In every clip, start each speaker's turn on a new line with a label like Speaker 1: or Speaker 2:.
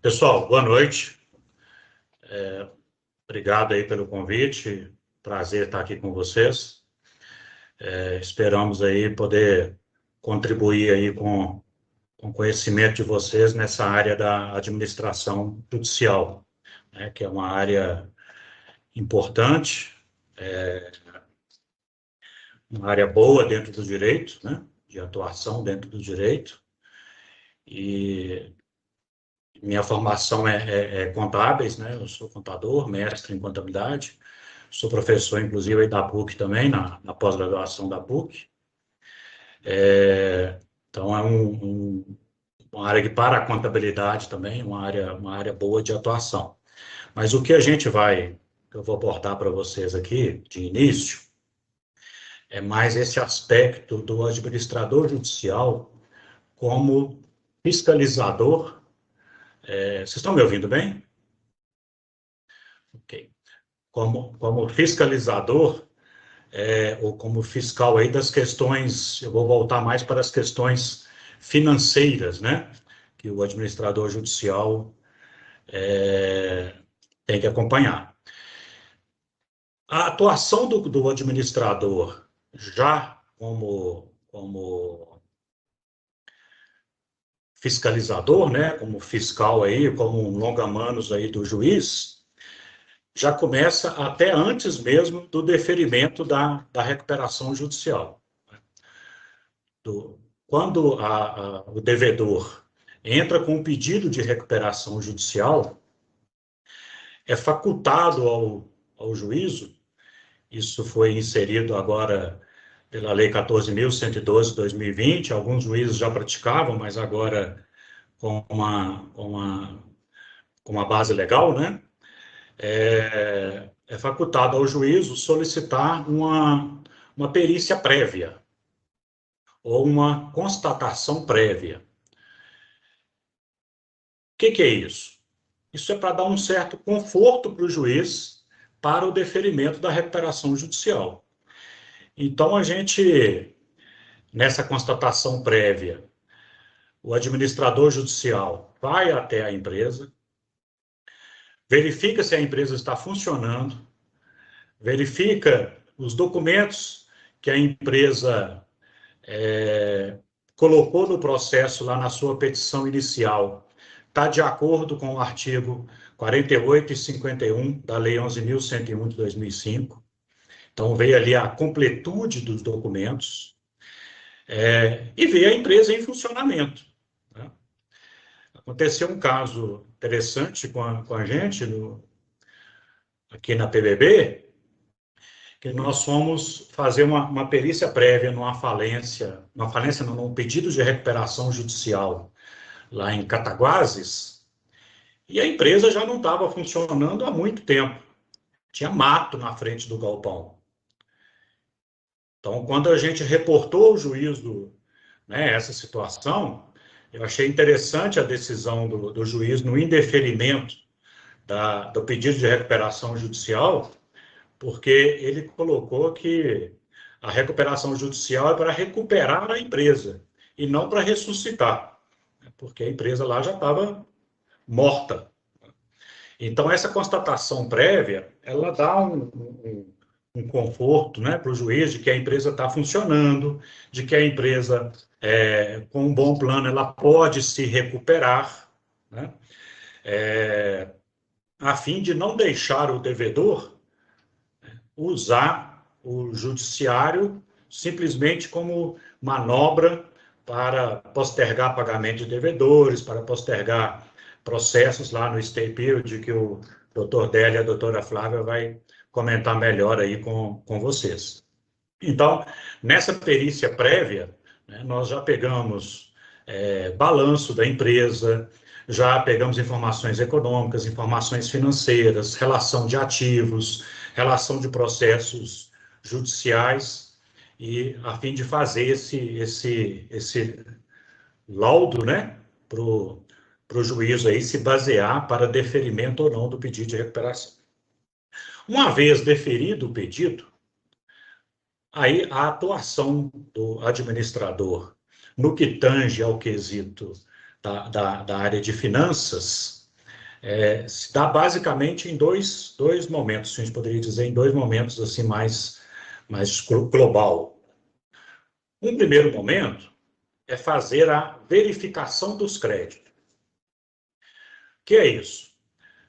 Speaker 1: Pessoal, boa noite. Obrigado aí pelo convite. Prazer estar aqui com vocês. Esperamos aí poder contribuir aí com o conhecimento de vocês nessa área da administração judicial, né, que é uma área importante, uma área boa dentro do direito, né, de atuação dentro do direito. E minha formação é contábeis, né? Eu sou contador, mestre em contabilidade, sou professor, inclusive, aí da PUC também, na pós-graduação da PUC. Então, uma área que, para a contabilidade também, uma área boa de atuação. Mas o que que eu vou abordar para vocês aqui, de início, é mais esse aspecto do administrador judicial como fiscalizador. Vocês estão me ouvindo bem? Ok. Como fiscalizador, ou como fiscal aí das questões, eu vou voltar mais para as questões financeiras, né? Que o administrador judicial tem que acompanhar. A atuação do administrador, já como fiscalizador, né? Como fiscal aí, como um longa-manos aí do juiz, já começa até antes mesmo do deferimento da recuperação judicial. Quando o devedor entra com um pedido de recuperação judicial, é facultado ao juízo, isso foi inserido agora pela Lei 14.112 de 2020, alguns juízes já praticavam, mas agora com uma base legal, né? É facultado ao juízo solicitar uma perícia prévia ou uma constatação prévia. O que é isso? Isso é para dar um certo conforto para o juiz para o deferimento da recuperação judicial. Então, nessa constatação prévia, o administrador judicial vai até a empresa, verifica se a empresa está funcionando, verifica os documentos que a empresa colocou no processo lá na sua petição inicial, está de acordo com o artigo 48 e 51 da Lei 11.101 de 2005. Então, veio ali a completude dos documentos e vê a empresa em funcionamento. Né? Aconteceu um caso interessante com a gente aqui na PBB, que nós fomos fazer uma perícia prévia num pedido de recuperação judicial lá em Cataguases, e a empresa já não estava funcionando há muito tempo. Tinha mato na frente do galpão. Então, quando a gente reportou ao juízo, né, essa situação, eu achei interessante a decisão do juiz no indeferimento do pedido de recuperação judicial, porque ele colocou que a recuperação judicial é para recuperar a empresa e não para ressuscitar, porque a empresa lá já estava morta. Então, essa constatação prévia, ela dá um conforto, né, para o juiz de que a empresa está funcionando, de que a empresa, com um bom plano, ela pode se recuperar, né, a fim de não deixar o devedor usar o judiciário simplesmente como manobra para postergar pagamento de devedores, para postergar processos lá no stay period, que o doutor Délio e a doutora Flávia vai comentar melhor aí com vocês. Então, nessa perícia prévia, né, nós já pegamos balanço da empresa, já pegamos informações econômicas, informações financeiras, relação de ativos, relação de processos judiciais, e a fim de fazer esse laudo, né, para o juízo aí se basear para deferimento ou não do pedido de recuperação. Uma vez deferido o pedido, aí a atuação do administrador no que tange ao quesito da área de finanças se dá basicamente em dois momentos, a gente poderia dizer, em dois momentos assim mais global. Um primeiro momento é fazer a verificação dos créditos. O que é isso?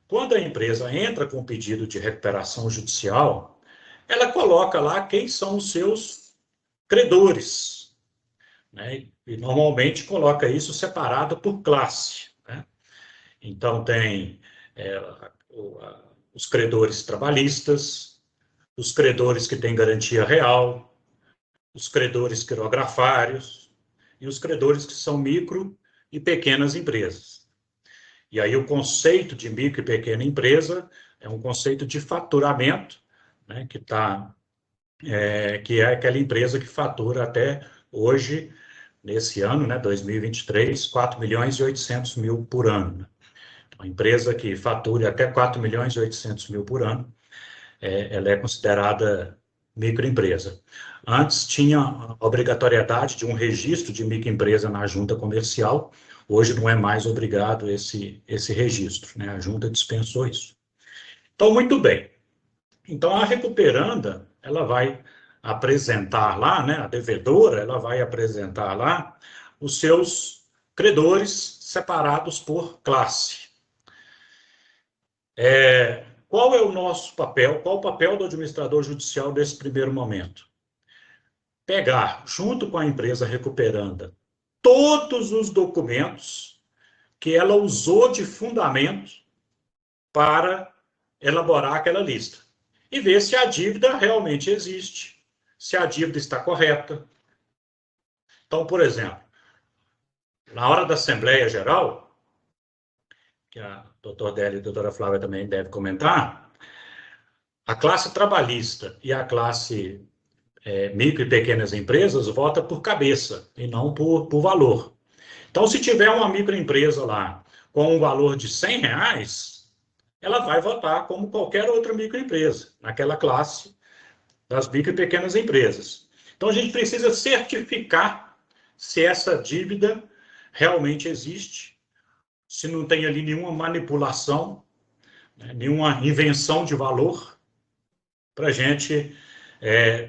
Speaker 1: Quando a empresa entra com pedido de recuperação judicial, ela coloca lá quem são os seus credores, né? E normalmente coloca isso separado por classe, né? Então, tem os credores trabalhistas, os credores que têm garantia real, os credores quirografários e os credores que são micro e pequenas empresas. E aí o conceito de micro e pequena empresa é um conceito de faturamento, né, que é aquela empresa que fatura até hoje, nesse ano, né, 2023, 4 milhões e 800 mil por ano. Uma empresa que fature até 4 milhões e 800 mil por ano, ela é considerada microempresa. Antes tinha a obrigatoriedade de um registro de microempresa na junta comercial, hoje não é mais obrigado esse registro, né? A junta dispensou isso. Então, muito bem. Então, a recuperanda, ela vai apresentar lá, né? A devedora, ela vai apresentar lá os seus credores separados por classe. Qual é o nosso papel? Qual o papel do administrador judicial nesse primeiro momento? Pegar, junto com a empresa recuperanda, todos os documentos que ela usou de fundamento para elaborar aquela lista e ver se a dívida realmente existe, se a dívida está correta. Então, por exemplo, na hora da Assembleia Geral, que a doutora Délia e a doutora Flávia também devem comentar, a classe trabalhista e a classe micro e pequenas empresas vota por cabeça e não por valor. Então, se tiver uma microempresa lá com um valor de R$100, ela vai votar como qualquer outra microempresa, naquela classe das micro e pequenas empresas. Então, a gente precisa certificar se essa dívida realmente existe, se não tem ali nenhuma manipulação, né, nenhuma invenção de valor, para a gente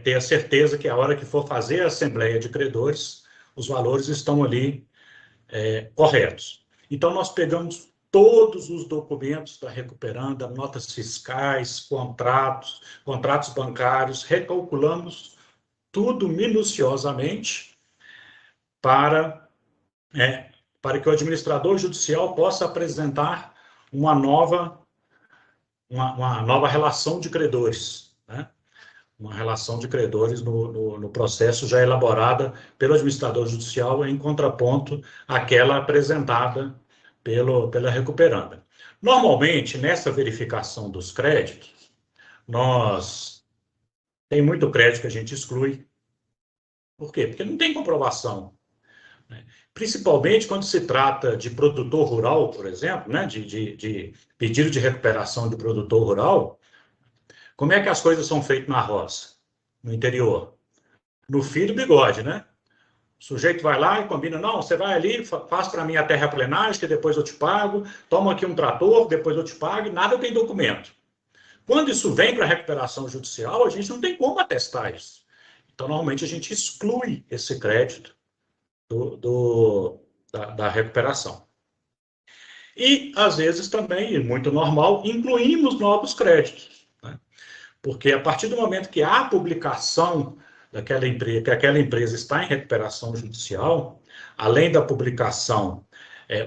Speaker 1: ter a certeza que a hora que for fazer a assembleia de credores, os valores estão ali corretos. Então, nós pegamos todos os documentos da recuperanda, notas fiscais, contratos bancários, recalculamos tudo minuciosamente para que o administrador judicial possa apresentar uma nova relação de credores, né? Uma relação de credores no processo já elaborada pelo administrador judicial em contraponto àquela apresentada pela recuperanda. Normalmente, nessa verificação dos créditos, tem muito crédito que a gente exclui. Por quê? Porque não tem comprovação, né? Principalmente quando se trata de produtor rural, por exemplo, né? de pedido de recuperação de produtor rural. Como é que as coisas são feitas na roça, no interior? No fio do bigode, né? O sujeito vai lá e combina, não, você vai ali, faz para mim a terraplenagem, que depois eu te pago, toma aqui um trator, depois eu te pago, e nada tem documento. Quando isso vem para a recuperação judicial, a gente não tem como atestar isso. Então, normalmente, a gente exclui esse crédito da recuperação. E, às vezes, também, e muito normal, incluímos novos créditos, né? Porque a partir do momento que há publicação daquela empresa, que aquela empresa está em recuperação judicial, além da publicação,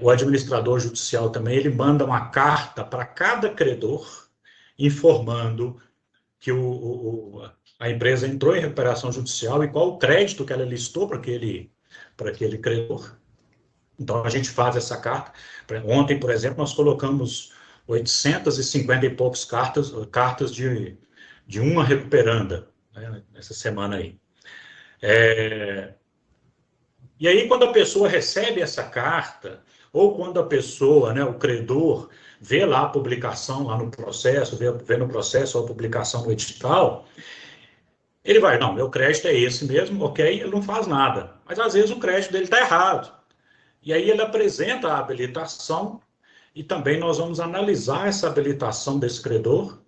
Speaker 1: o administrador judicial também ele manda uma carta para cada credor informando que a empresa entrou em recuperação judicial e qual o crédito que ela listou para aquele credor. Então, a gente faz essa carta. Ontem, por exemplo, nós colocamos 850 e poucos cartas de uma recuperanda, né, essa semana aí. E aí, quando a pessoa recebe essa carta, ou quando a pessoa, né, o credor, vê lá a publicação lá no processo, vê no processo a publicação no edital, ele vai, não, meu crédito é esse mesmo, ok, ele não faz nada. Mas, às vezes, o crédito dele está errado. E aí ele apresenta a habilitação e também nós vamos analisar essa habilitação desse credor,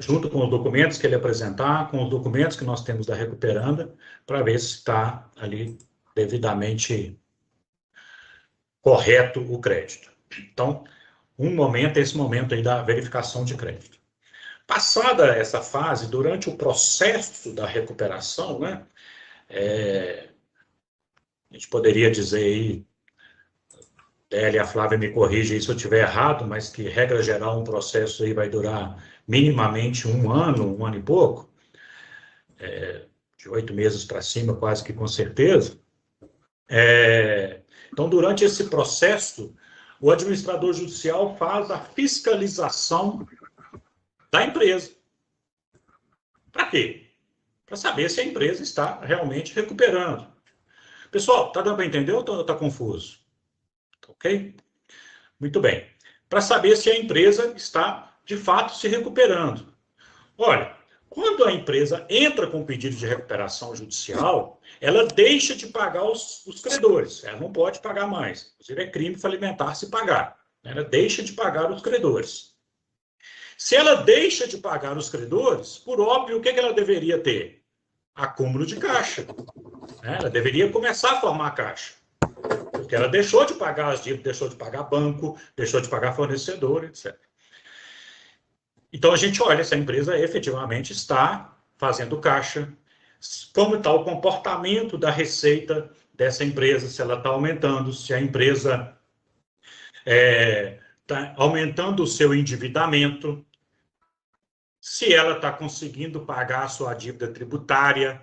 Speaker 1: junto com os documentos que ele apresentar, com os documentos que nós temos da recuperanda, para ver se está ali devidamente correto o crédito. Então, esse momento aí da verificação de crédito. Passada essa fase, durante o processo da recuperação, né, a gente poderia dizer aí, a Flávia me corrige aí se eu estiver errado, mas que, regra geral, um processo aí vai durar minimamente um ano e pouco, de 8 meses para cima, quase que com certeza. Então, durante esse processo, o administrador judicial faz a fiscalização da empresa. Para quê? Para saber se a empresa está realmente recuperando. Pessoal, está dando para entender ou está confuso? Ok? Muito bem. Para saber se a empresa está, de fato, se recuperando. Olha, quando a empresa entra com pedido de recuperação judicial, ela deixa de pagar os credores. Ela não pode pagar mais. Inclusive, é crime falimentar se pagar. Ela deixa de pagar os credores. Se ela deixa de pagar os credores, por óbvio, o que ela deveria ter? Acúmulo de caixa. Ela deveria começar a formar caixa. Porque ela deixou de pagar as dívidas, deixou de pagar banco, deixou de pagar fornecedor, etc. Então, a gente olha se a empresa efetivamente está fazendo caixa, como está o comportamento da receita dessa empresa, se ela está aumentando, se a empresa está aumentando o seu endividamento, se ela está conseguindo pagar a sua dívida tributária,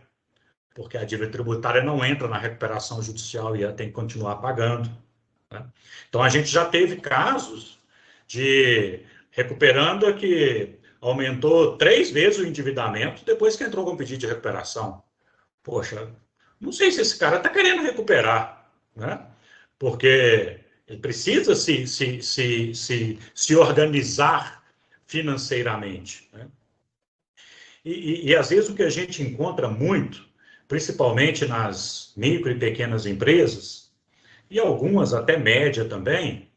Speaker 1: porque a dívida tributária não entra na recuperação judicial e ela tem que continuar pagando. Né? Então, a gente já teve casos de recuperanda que aumentou 3 vezes o endividamento depois que entrou com pedido de recuperação. Poxa, não sei se esse cara está querendo recuperar, né? Porque ele precisa se organizar financeiramente. Né? E, às vezes, o que a gente encontra muito, principalmente nas micro e pequenas empresas, e algumas até média também,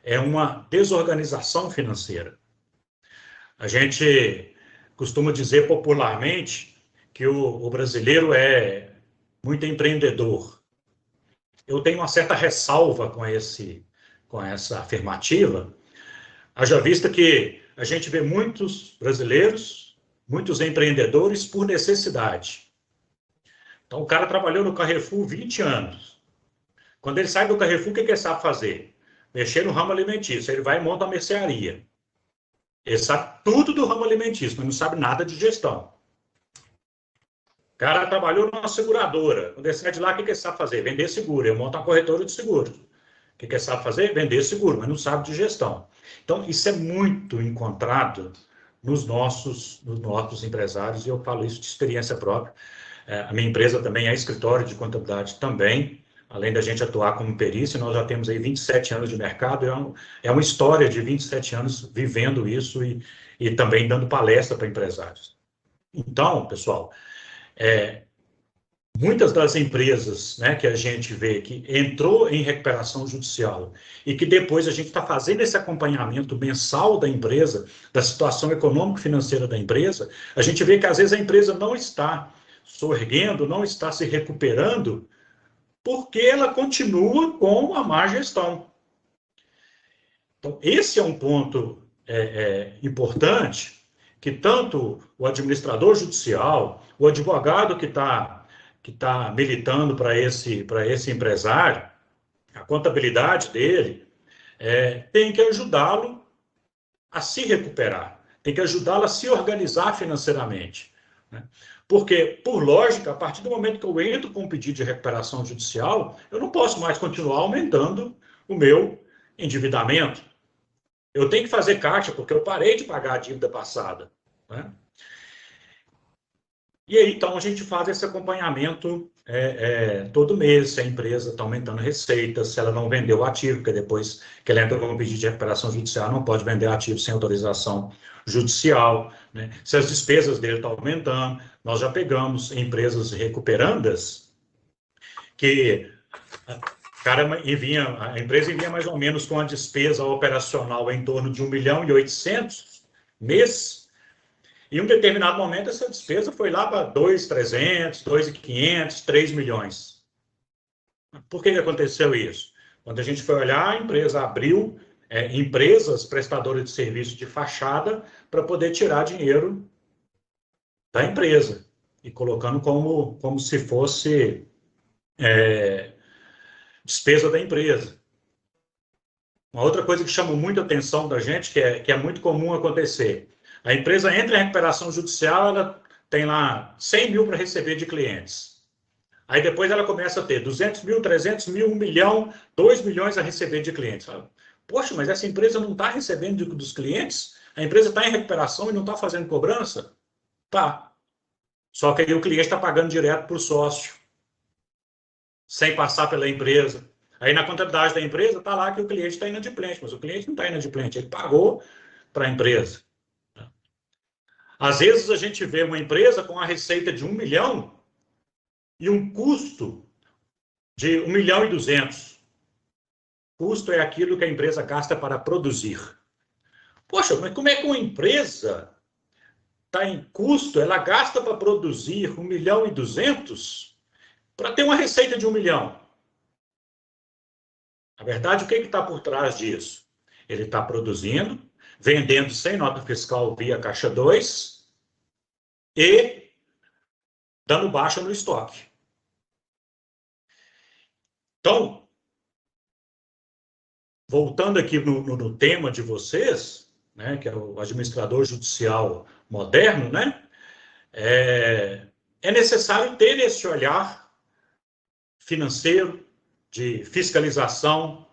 Speaker 1: é uma desorganização financeira. A gente costuma dizer popularmente que o brasileiro é muito empreendedor. Eu tenho uma certa ressalva com essa afirmativa, haja vista que a gente vê muitos brasileiros, muitos empreendedores por necessidade. Então, o cara trabalhou no Carrefour 20 anos. Quando ele sai do Carrefour, o que ele sabe fazer? Mexer no ramo alimentício. Ele vai e monta uma mercearia. Ele sabe tudo do ramo alimentício, mas não sabe nada de gestão. O cara trabalhou numa seguradora. Quando ele sai de lá, o que ele sabe fazer? Vender seguro. Ele monta uma corretora de seguros. O que ele sabe fazer? Vender seguro, mas não sabe de gestão. Então, isso é muito encontrado nos nossos empresários, e eu falo isso de experiência própria. A minha empresa também é escritório de contabilidade também, além da gente atuar como perícia, nós já temos aí 27 anos de mercado, é uma história de 27 anos vivendo isso e também dando palestra para empresários. Então, pessoal, muitas das empresas, né, que a gente vê que entrou em recuperação judicial e que depois a gente está fazendo esse acompanhamento mensal da empresa, da situação econômico-financeira da empresa, a gente vê que às vezes a empresa não está sorguendo, não está se recuperando, porque ela continua com a má gestão. Então, esse é um ponto importante, que tanto o administrador judicial, o advogado que está militando para esse empresário, a contabilidade dele, tem que ajudá-lo a se recuperar, tem que ajudá-lo a se organizar financeiramente. Né? Porque, por lógica, a partir do momento que eu entro com um pedido de recuperação judicial, eu não posso mais continuar aumentando o meu endividamento. Eu tenho que fazer caixa, porque eu parei de pagar a dívida passada. Né? E aí, então, a gente faz esse acompanhamento todo mês, se a empresa está aumentando receitas, se ela não vendeu o ativo, porque depois que ela entra com um pedido de recuperação judicial, não pode vender ativo sem autorização judicial, né? Se as despesas dele estão aumentando. Nós já pegamos empresas recuperandas que a empresa envia mais ou menos com a despesa operacional em torno de 1.800.000 mês, e em um determinado momento essa despesa foi lá para 2.300.000, 2.500.000, 3 milhões. Por que aconteceu isso? Quando a gente foi olhar, a empresa abriu empresas prestadoras de serviço de fachada para poder tirar dinheiro da empresa e colocando como se fosse despesa da empresa. Uma outra coisa que chama muita atenção da gente, que é muito comum acontecer, a empresa entra em recuperação judicial, ela tem lá 100 mil para receber de clientes. Aí depois ela começa a ter 200 mil, 300 mil, 1 milhão, 2 milhões a receber de clientes. Poxa, mas essa empresa não está recebendo dos clientes? A empresa está em recuperação e não está fazendo cobrança? Tá. Só que aí o cliente está pagando direto para o sócio, sem passar pela empresa. Aí na contabilidade da empresa está lá que o cliente está inadimplente, mas o cliente não está inadimplente, ele pagou para a empresa. Às vezes a gente vê uma empresa com a receita de 1 milhão e um custo de 1.200.000. Custo é aquilo que a empresa gasta para produzir. Poxa, mas como é que uma empresa está em custo, ela gasta para produzir 1.200.000 para ter uma receita de 1 milhão? Na verdade, o que está por trás disso? Ele está produzindo, vendendo sem nota fiscal via Caixa 2 e dando baixa no estoque. Então, voltando aqui no tema de vocês, né, que é o administrador judicial moderno, né, é necessário ter esse olhar financeiro, de fiscalização,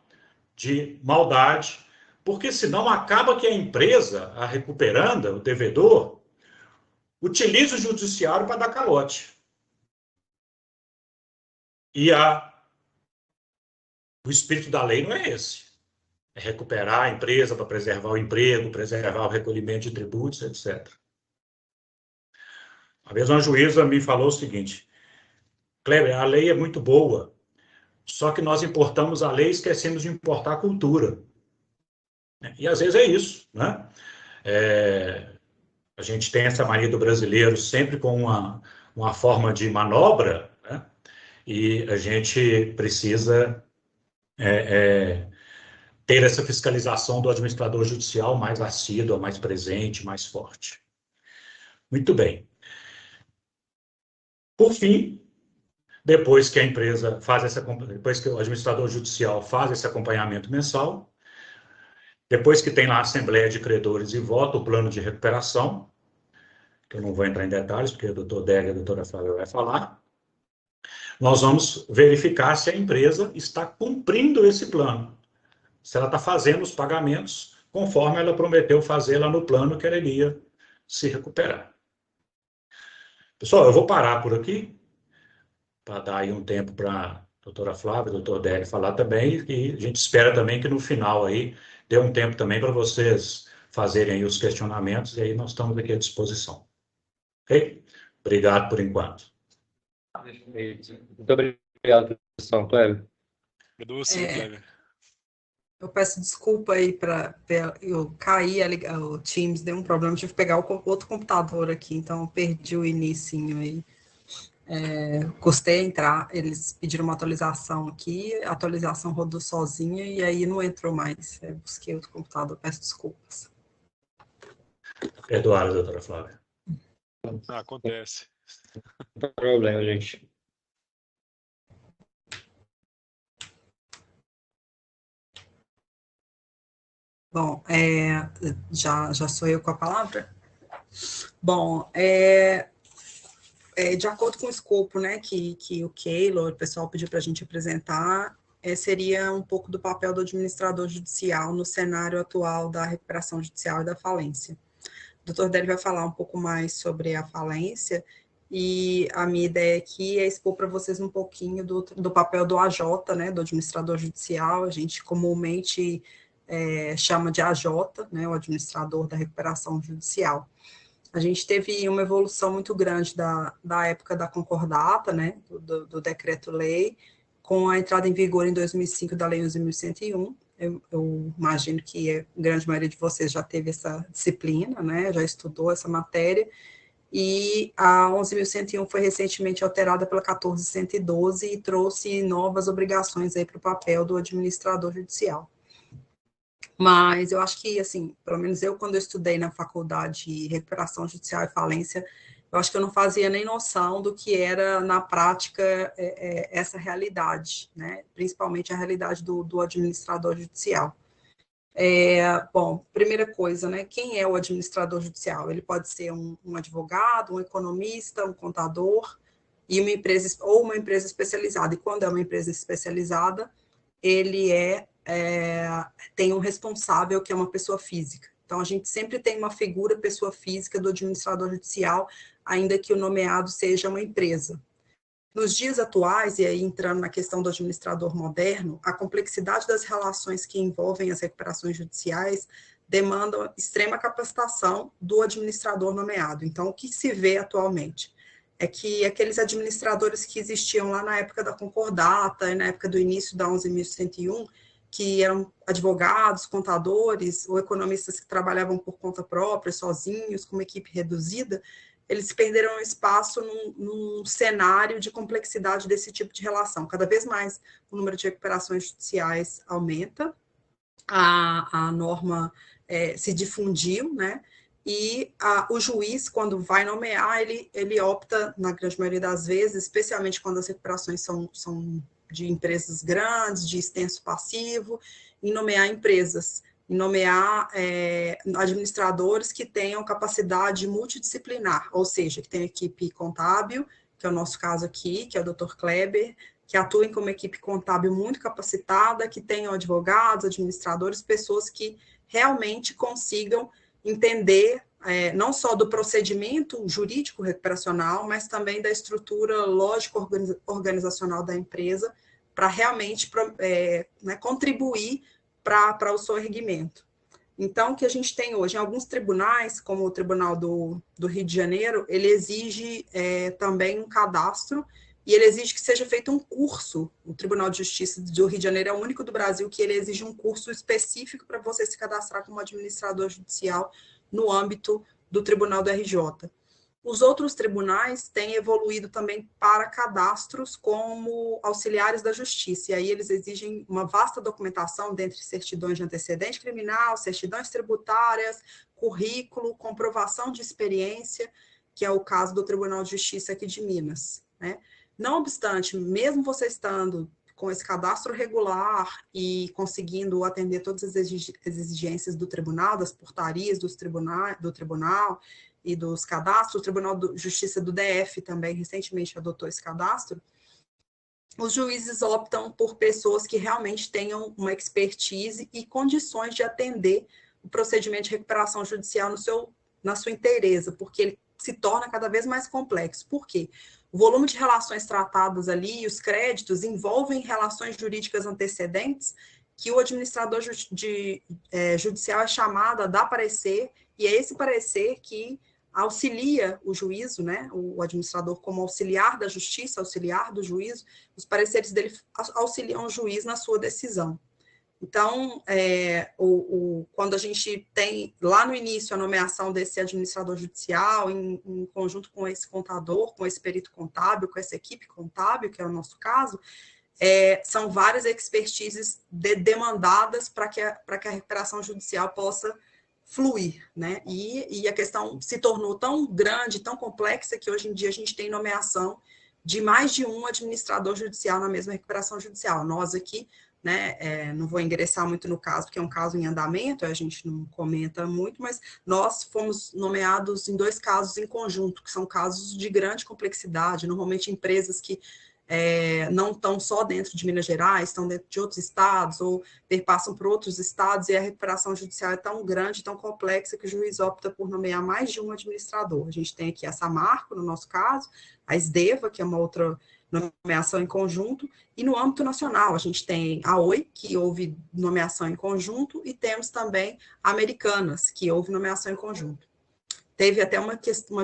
Speaker 1: de maldade, porque senão acaba que a empresa, a recuperanda, o devedor, utiliza o judiciário para dar calote. E o espírito da lei não é esse. É recuperar a empresa para preservar o emprego, preservar o recolhimento de tributos, etc. Uma vez uma juíza me falou o seguinte: Kleber, a lei é muito boa, só que nós importamos a lei e esquecemos de importar a cultura. E às vezes é isso, né? A gente tem essa mania do brasileiro sempre com uma forma de manobra, né? E a gente precisa ter essa fiscalização do administrador judicial mais assídua, mais presente, mais forte. Muito bem. Por fim, depois que a empresa depois que o administrador judicial faz esse acompanhamento mensal, depois que tem lá a Assembleia de Credores e vota o plano de recuperação, que eu não vou entrar em detalhes, porque o doutor Délio e a doutora Flávia vai falar, nós vamos verificar se a empresa está cumprindo esse plano, se ela está fazendo os pagamentos conforme ela prometeu fazer lá no plano que ela iria se recuperar. Pessoal, eu vou parar por aqui, para dar aí um tempo para a doutora Flávia, doutor Délio falar também, e a gente espera também que no final aí dê um tempo também para vocês fazerem aí os questionamentos, e aí nós estamos aqui à disposição. Ok? Obrigado por enquanto.
Speaker 2: Muito obrigado, professor Kleber.
Speaker 3: Eu peço desculpa aí eu caí, o Teams deu um problema, tive que pegar outro computador aqui, então eu perdi o inicinho aí. Custei entrar, eles pediram uma atualização aqui, a atualização rodou sozinha e aí não entrou mais. Eu busquei outro computador, peço desculpas.
Speaker 1: Perdoado, doutora Flávia.
Speaker 4: Acontece.
Speaker 2: Não tem problema, gente.
Speaker 3: Bom, já sou eu com a palavra? Bom, de acordo com o escopo, né, que o Keylor, o pessoal pediu para a gente apresentar, seria um pouco do papel do administrador judicial no cenário atual da recuperação judicial e da falência. O doutor Délio vai falar um pouco mais sobre a falência, e a minha ideia aqui é expor para vocês um pouquinho do papel do AJ, né, do administrador judicial. A gente comumente chama de AJ, né, o administrador da recuperação judicial. A gente teve uma evolução muito grande da época da concordata, né, do decreto-lei, com a entrada em vigor em 2005 da Lei 11.101. Eu imagino que a grande maioria de vocês já teve essa disciplina, né, já estudou essa matéria, e a 11.101 foi recentemente alterada pela 14.112 e trouxe novas obrigações aí para o papel do administrador judicial. Mas eu acho que, assim, pelo menos eu, quando eu estudei na faculdade de recuperação judicial e falência, eu acho que eu não fazia nem noção do que era, na prática, essa realidade, né? Principalmente a realidade do administrador judicial. Bom, primeira coisa, né? Quem é o administrador judicial? Ele pode ser um advogado, um economista, um contador, e uma empresa especializada. E quando é uma empresa especializada, ele tem um responsável que é uma pessoa física. Então, a gente sempre tem uma figura, pessoa física do administrador judicial, ainda que o nomeado seja uma empresa. Nos dias atuais, e aí entrando na questão do administrador moderno, a complexidade das relações que envolvem as recuperações judiciais demandam extrema capacitação do administrador nomeado. Então, o que se vê atualmente é que aqueles administradores que existiam lá na época da concordata, na época do início da 11.101, que eram advogados, contadores ou economistas que trabalhavam por conta própria, sozinhos, com uma equipe reduzida, eles perderam espaço num cenário de complexidade desse tipo de relação. Cada vez mais o número de recuperações judiciais aumenta, a norma se difundiu, né? E o juiz, quando vai nomear, ele opta, na grande maioria das vezes, especialmente quando as recuperações são de empresas grandes, de extenso passivo, em nomear empresas, em nomear administradores que tenham capacidade multidisciplinar, ou seja, que tenham equipe contábil, que é o nosso caso aqui, que é o Dr. Kleber, que atuem como equipe contábil muito capacitada, que tenham advogados, administradores, pessoas que realmente consigam entender não só do procedimento jurídico recuperacional, mas também da estrutura lógico-organizacional da empresa, para realmente contribuir para o seu erguimento. Então, o que a gente tem hoje, em alguns tribunais, como o Tribunal do Rio de Janeiro, ele exige também um cadastro, e ele exige que seja feito um curso. O Tribunal de Justiça do Rio de Janeiro é o único do Brasil que ele exige um curso específico para você se cadastrar como administrador judicial no âmbito do Tribunal do RJ. Os outros tribunais têm evoluído também para cadastros como auxiliares da justiça, e aí eles exigem uma vasta documentação dentre certidões de antecedente criminal, certidões tributárias, currículo, comprovação de experiência, que é o caso do Tribunal de Justiça aqui de Minas, né? Não obstante, mesmo você estando com esse cadastro regular e conseguindo atender todas as exigências do tribunal, das portarias do tribunal e dos cadastros, o Tribunal de Justiça do DF também recentemente adotou esse cadastro, os juízes optam por pessoas que realmente tenham uma expertise e condições de atender o procedimento de recuperação judicial na sua inteireza, porque ele se torna cada vez mais complexo. Por quê? O volume de relações tratadas ali e os créditos envolvem relações jurídicas antecedentes que o administrador judicial é chamado a dar parecer, e é esse parecer que auxilia o juízo, né, o administrador como auxiliar da justiça, auxiliar do juízo, os pareceres dele auxiliam o juiz na sua decisão. Então, quando a gente tem lá no início a nomeação desse administrador judicial, em conjunto com esse contador, com esse perito contábil, com essa equipe contábil, que é o nosso caso, são várias expertises demandadas para que a recuperação judicial possa fluir, né? E a questão se tornou tão grande, tão complexa, que hoje em dia a gente tem nomeação de mais de um administrador judicial na mesma recuperação judicial. Nós aqui, né, não vou ingressar muito no caso, porque é um caso em andamento, a gente não comenta muito, mas nós fomos nomeados em 2 casos em conjunto, que são casos de grande complexidade, normalmente empresas que não estão só dentro de Minas Gerais, estão dentro de outros estados, ou perpassam por outros estados, e a recuperação judicial é tão grande, tão complexa, que o juiz opta por nomear mais de um administrador. A gente tem aqui a Samarco, no nosso caso, a SDEVA, que é uma outra nomeação em conjunto, e no âmbito nacional, a gente tem a OI, que houve nomeação em conjunto, e temos também a Americanas, que houve nomeação em conjunto. Teve até uma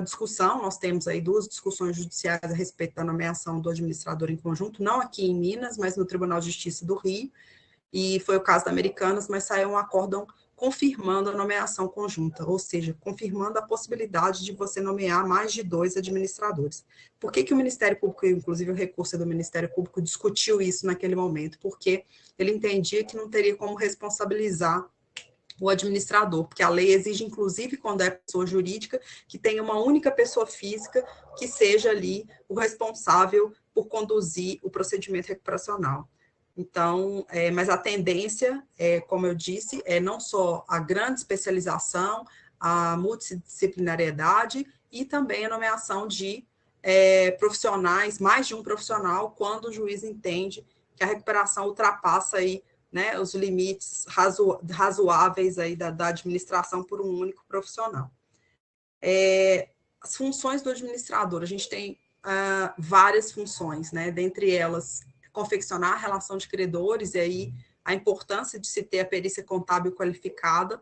Speaker 3: discussão, nós temos aí 2 discussões judiciais a respeito da nomeação do administrador em conjunto, não aqui em Minas, mas no Tribunal de Justiça do Rio, e foi o caso da Americanas, mas saiu um acórdão confirmando a nomeação conjunta, ou seja, confirmando a possibilidade de você nomear mais de 2 administradores. Por que o Ministério Público, inclusive o recurso do Ministério Público, discutiu isso naquele momento? Porque ele entendia que não teria como responsabilizar o administrador, porque a lei exige, inclusive, quando é pessoa jurídica, que tenha uma única pessoa física que seja ali o responsável por conduzir o procedimento recuperacional. Então, mas a tendência, como eu disse, é não só a grande especialização, a multidisciplinariedade e também a nomeação de profissionais, mais de um profissional, quando o juiz entende que a recuperação ultrapassa aí, né, os limites razoáveis aí da administração por um único profissional. As funções do administrador, a gente tem várias funções, né, dentre elas, confeccionar a relação de credores, e aí a importância de se ter a perícia contábil qualificada,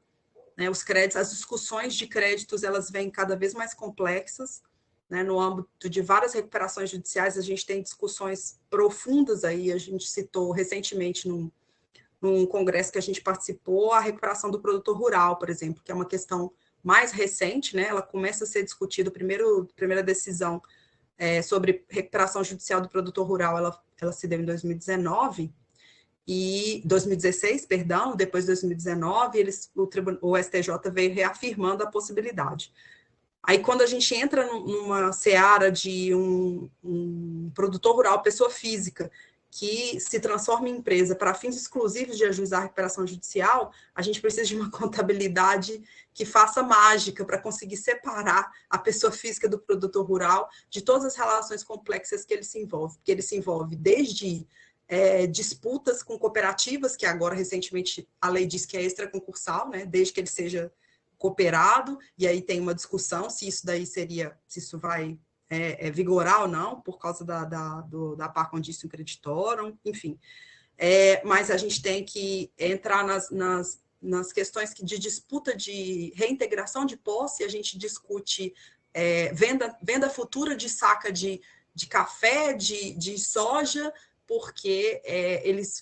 Speaker 3: né, os créditos, as discussões de créditos, elas vêm cada vez mais complexas, né, no âmbito de várias recuperações judiciais, a gente tem discussões profundas aí, a gente citou recentemente num congresso que a gente participou, a recuperação do produtor rural, por exemplo, que é uma questão mais recente, né, ela começa a ser discutida, a primeira decisão sobre recuperação judicial do produtor rural, ela se deu em 2019, e 2016, perdão, depois de 2019, o STJ veio reafirmando a possibilidade. Aí, quando a gente entra numa seara de um produtor rural, pessoa física, que se transforma em empresa para fins exclusivos de ajuizar a recuperação judicial, a gente precisa de uma contabilidade que faça mágica para conseguir separar a pessoa física do produtor rural de todas as relações complexas que ele se envolve. Porque ele se envolve desde disputas com cooperativas, que agora, recentemente, a lei diz que é extraconcursal, né, desde que ele seja cooperado, e aí tem uma discussão se isso vai vigorar ou não, por causa da par condicio creditorum, enfim. Mas a gente tem que entrar nas questões de disputa de reintegração de posse, a gente discute venda futura de saca de café, de soja, porque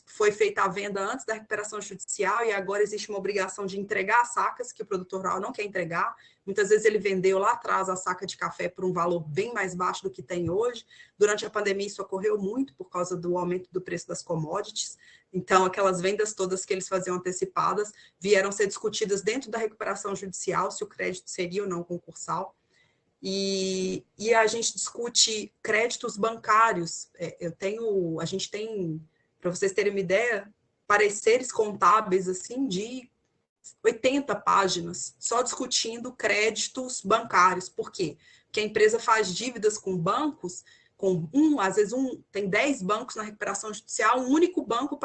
Speaker 3: foi feita a venda antes da recuperação judicial e agora existe uma obrigação de entregar as sacas que o produtor rural não quer entregar. Muitas vezes ele vendeu lá atrás a saca de café por um valor bem mais baixo do que tem hoje. Durante a pandemia isso ocorreu muito por causa do aumento do preço das commodities. Então, aquelas vendas todas que eles faziam antecipadas vieram ser discutidas dentro da recuperação judicial, se o crédito seria ou não concursal. E a gente discute créditos bancários. A gente tem, para vocês terem uma ideia, pareceres contábeis assim de 80 páginas, só discutindo créditos bancários. Por quê? Porque a empresa faz dívidas com bancos, às vezes tem 10 bancos na recuperação judicial, um único banco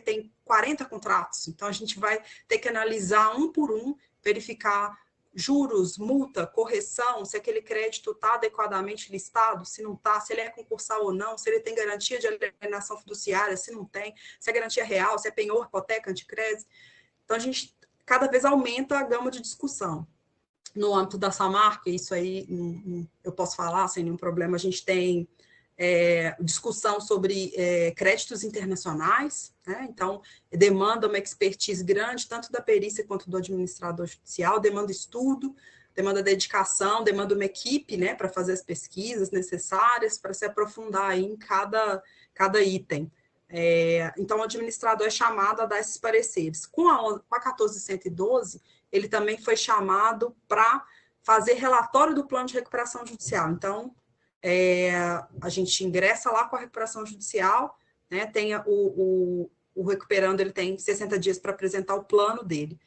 Speaker 3: tem 40 contratos. Então, a gente vai ter que analisar um por um, verificar juros, multa, correção, se aquele crédito está adequadamente listado, se não está, se ele é concursal ou não, se ele tem garantia de alienação fiduciária, se não tem, se é garantia real, se é penhor, hipoteca, anticrédito. Então, a gente cada vez aumenta a gama de discussão. No âmbito da Samarco, isso aí eu posso falar sem nenhum problema, a gente tem discussão sobre créditos internacionais, né? Então, demanda uma expertise grande, tanto da perícia quanto do administrador judicial, demanda estudo, demanda dedicação, demanda uma equipe, né, para fazer as pesquisas necessárias, para se aprofundar aí em cada item. Então, o administrador é chamado a dar esses pareceres. Com a 14.112, ele também foi chamado para fazer relatório do plano de recuperação judicial. Então, a gente ingressa lá com a recuperação judicial, né, o recuperando, ele tem 60 dias para apresentar o plano dele,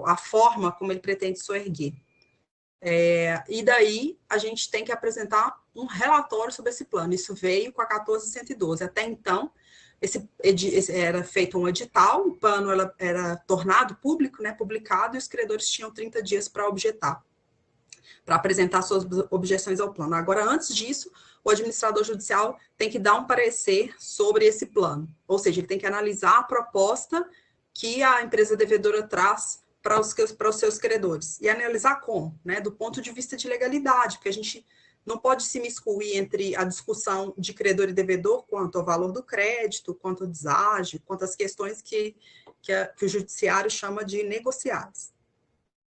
Speaker 3: a forma como ele pretende soerguer. E daí, a gente tem que apresentar um relatório sobre esse plano. Isso veio com a 14.112. Até então, era feito um edital, o plano era tornado público, né, publicado, e os credores tinham 30 dias para objetar, para apresentar suas objeções ao plano. Agora, antes disso, o administrador judicial tem que dar um parecer sobre esse plano, ou seja, ele tem que analisar a proposta que a empresa devedora traz para os seus credores. E analisar como, né? Do ponto de vista de legalidade, porque a gente não pode se miscuir entre a discussão de credor e devedor quanto ao valor do crédito, quanto ao deságio, quanto às questões que o judiciário chama de negociáveis.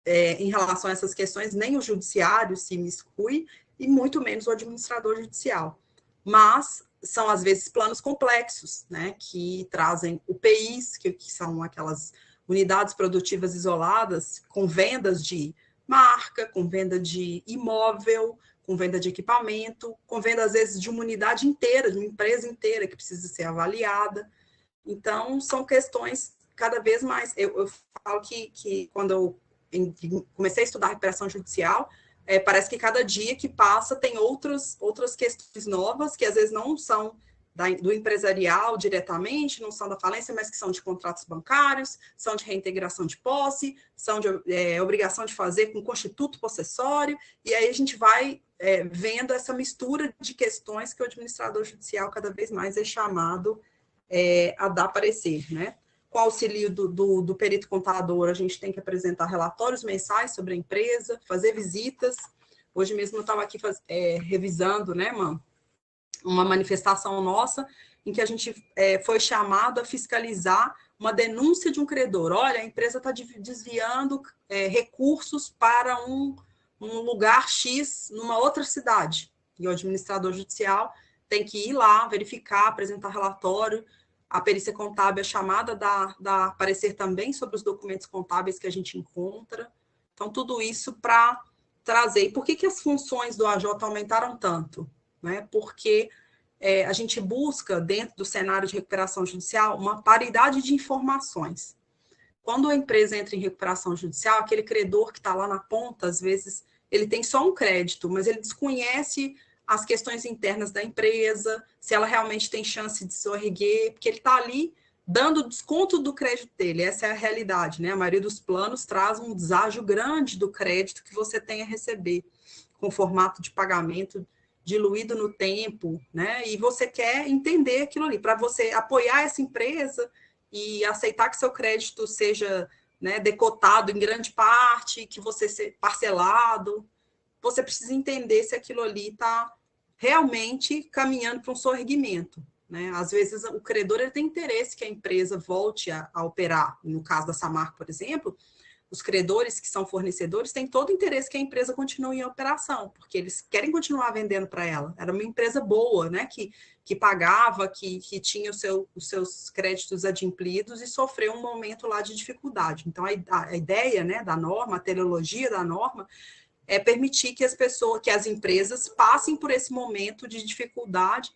Speaker 3: Em relação a essas questões, nem o judiciário se miscui e muito menos o administrador judicial. Mas são, às vezes, planos complexos, né, que trazem UPIs, que são aquelas unidades produtivas isoladas, com vendas de marca, com venda de imóvel, com venda de equipamento, com venda, às vezes, de uma unidade inteira, de uma empresa inteira que precisa ser avaliada. Então, são questões cada vez mais... Eu falo que quando eu comecei a estudar recuperação judicial, parece que cada dia que passa tem outras questões novas, que às vezes não são do empresarial diretamente, não são da falência, mas que são de contratos bancários, são de reintegração de posse, são de obrigação de fazer com constituto possessório, e aí a gente vai vendo essa mistura de questões que o administrador judicial cada vez mais é chamado a dar parecer, né? Com auxílio do perito contador, a gente tem que apresentar relatórios mensais sobre a empresa, fazer visitas. Hoje mesmo eu estava aqui revisando, né, uma manifestação nossa, em que a gente foi chamado a fiscalizar uma denúncia de um credor. Olha, a empresa está desviando recursos para um lugar X numa outra cidade. E o administrador judicial tem que ir lá, verificar, apresentar relatório. A perícia contábil é chamada a dar parecer também sobre os documentos contábeis que a gente encontra. Então, tudo isso para trazer. E por que as funções do AJ aumentaram tanto? Né? Porque a gente busca, dentro do cenário de recuperação judicial, uma paridade de informações. Quando a empresa entra em recuperação judicial, aquele credor que está lá na ponta, às vezes, ele tem só um crédito, mas ele desconhece as questões internas da empresa, se ela realmente tem chance de se erguer, porque ele está ali dando desconto do crédito dele, essa é a realidade, né? A maioria dos planos traz um deságio grande do crédito que você tem a receber, com formato de pagamento diluído no tempo, né? E você quer entender aquilo ali, para você apoiar essa empresa e aceitar que seu crédito seja, né, decotado em grande parte, que você seja parcelado, você precisa entender se aquilo ali está realmente caminhando para um soerguimento, né? Às vezes, o credor ele tem interesse que a empresa volte a operar. No caso da Samarco, por exemplo, os credores que são fornecedores têm todo o interesse que a empresa continue em operação, porque eles querem continuar vendendo para ela. Era uma empresa boa, né? Que pagava, que tinha os seus créditos adimplidos e sofreu um momento lá de dificuldade. Então, a ideia, né, da norma, a teleologia da norma, é permitir que as empresas passem por esse momento de dificuldade,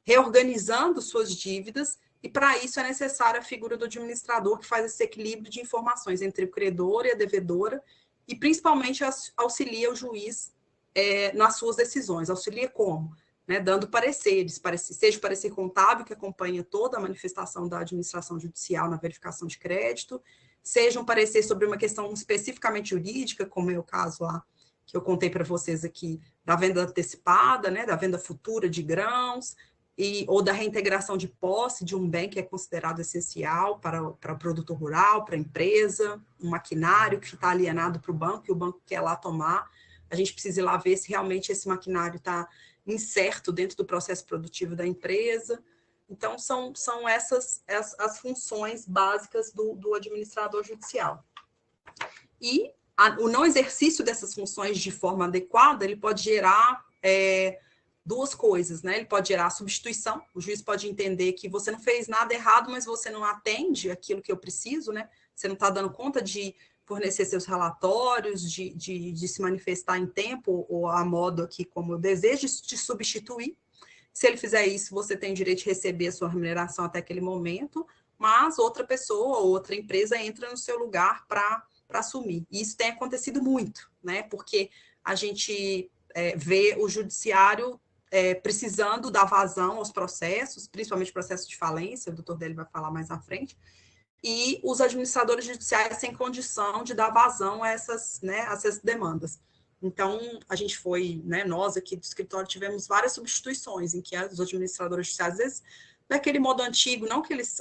Speaker 3: reorganizando suas dívidas, e para isso é necessária a figura do administrador, que faz esse equilíbrio de informações entre o credor e a devedora, e principalmente auxilia o juiz nas suas decisões. Auxilia como? Né, dando pareceres, seja o parecer contábil, que acompanha toda a manifestação da administração judicial na verificação de crédito, seja um parecer sobre uma questão especificamente jurídica, como é o caso lá que eu contei para vocês aqui, da venda antecipada, né, da venda futura de grãos, ou da reintegração de posse de um bem que é considerado essencial para o produtor rural, para a empresa, um maquinário que está alienado para o banco, e o banco quer lá tomar. A gente precisa ir lá ver se realmente esse maquinário está incerto dentro do processo produtivo da empresa. Então, são essas as funções básicas do administrador judicial. E o não exercício dessas funções de forma adequada, ele pode gerar duas coisas, né? Ele pode gerar substituição, o juiz pode entender que você não fez nada errado, mas você não atende aquilo que eu preciso, né? Você não está dando conta de fornecer seus relatórios, de se manifestar em tempo ou a modo aqui como eu desejo, te substituir. Se ele fizer isso, você tem o direito de receber a sua remuneração até aquele momento, mas outra pessoa, outra empresa entra no seu lugar para assumir. E isso tem acontecido muito, né? Porque a gente vê o judiciário precisando dar vazão aos processos, principalmente processos de falência, o doutor Délio vai falar mais à frente, e os administradores judiciais sem condição de dar vazão a essas demandas. Então, a gente foi, né, nós aqui do escritório tivemos várias substituições em que os administradores judiciais, às vezes, daquele modo antigo, não que eles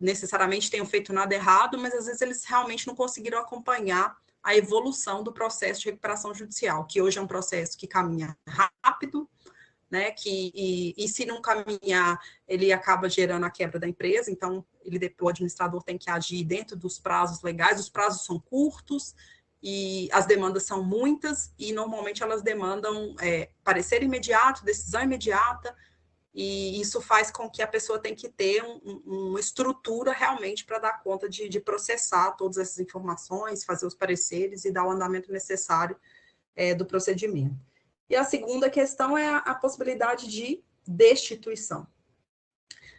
Speaker 3: necessariamente tenham feito nada errado, mas às vezes eles realmente não conseguiram acompanhar a evolução do processo de recuperação judicial, que hoje é um processo que caminha rápido, né, e se não caminhar, ele acaba gerando a quebra da empresa, então o administrador tem que agir dentro dos prazos legais, os prazos são curtos, e as demandas são muitas, e normalmente elas demandam parecer imediato, decisão imediata, e isso faz com que a pessoa tenha que ter uma estrutura realmente para dar conta de processar todas essas informações, fazer os pareceres e dar o andamento necessário do procedimento. E a segunda questão é a possibilidade de destituição.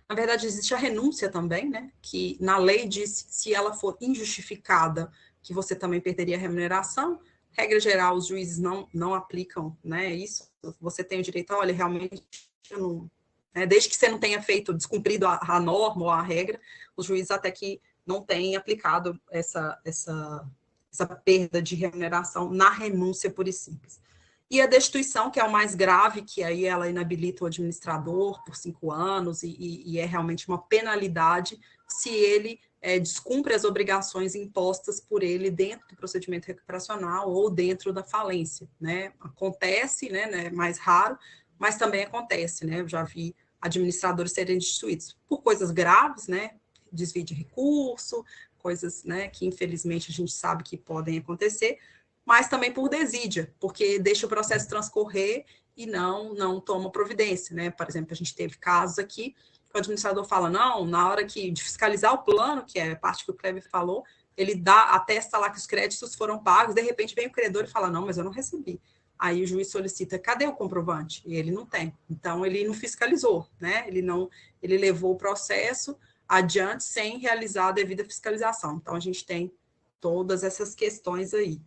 Speaker 3: Na verdade, existe a renúncia também, né, que na lei diz que se ela for injustificada, que você também perderia a remuneração. Regra geral, os juízes não aplicam, né, isso. Você tem o direito, olha, realmente, eu não, desde que você não tenha descumprido a norma ou a regra, os juízes até que não têm aplicado essa perda de remuneração na renúncia pura e simples. E a destituição, que é o mais grave, que aí ela inabilita o administrador por 5 anos e é realmente uma penalidade se ele descumpre as obrigações impostas por ele dentro do procedimento recuperacional ou dentro da falência, né? Acontece, né, é mais raro, mas também acontece, né? Eu já vi administradores serem destituídos por coisas graves, né? Desvio de recurso, coisas, né, que infelizmente a gente sabe que podem acontecer, mas também por desídia, porque deixa o processo transcorrer e não toma providência, né? Por exemplo, a gente teve casos aqui que o administrador fala, não, na hora de fiscalizar o plano, que é a parte que o Kleber falou, ele atesta lá que os créditos foram pagos, de repente vem o credor e fala, não, mas eu não recebi. Aí o juiz solicita, cadê o comprovante? E ele não tem. Então, ele não fiscalizou, né? Ele levou o processo adiante sem realizar a devida fiscalização. Então, a gente tem todas essas questões aí.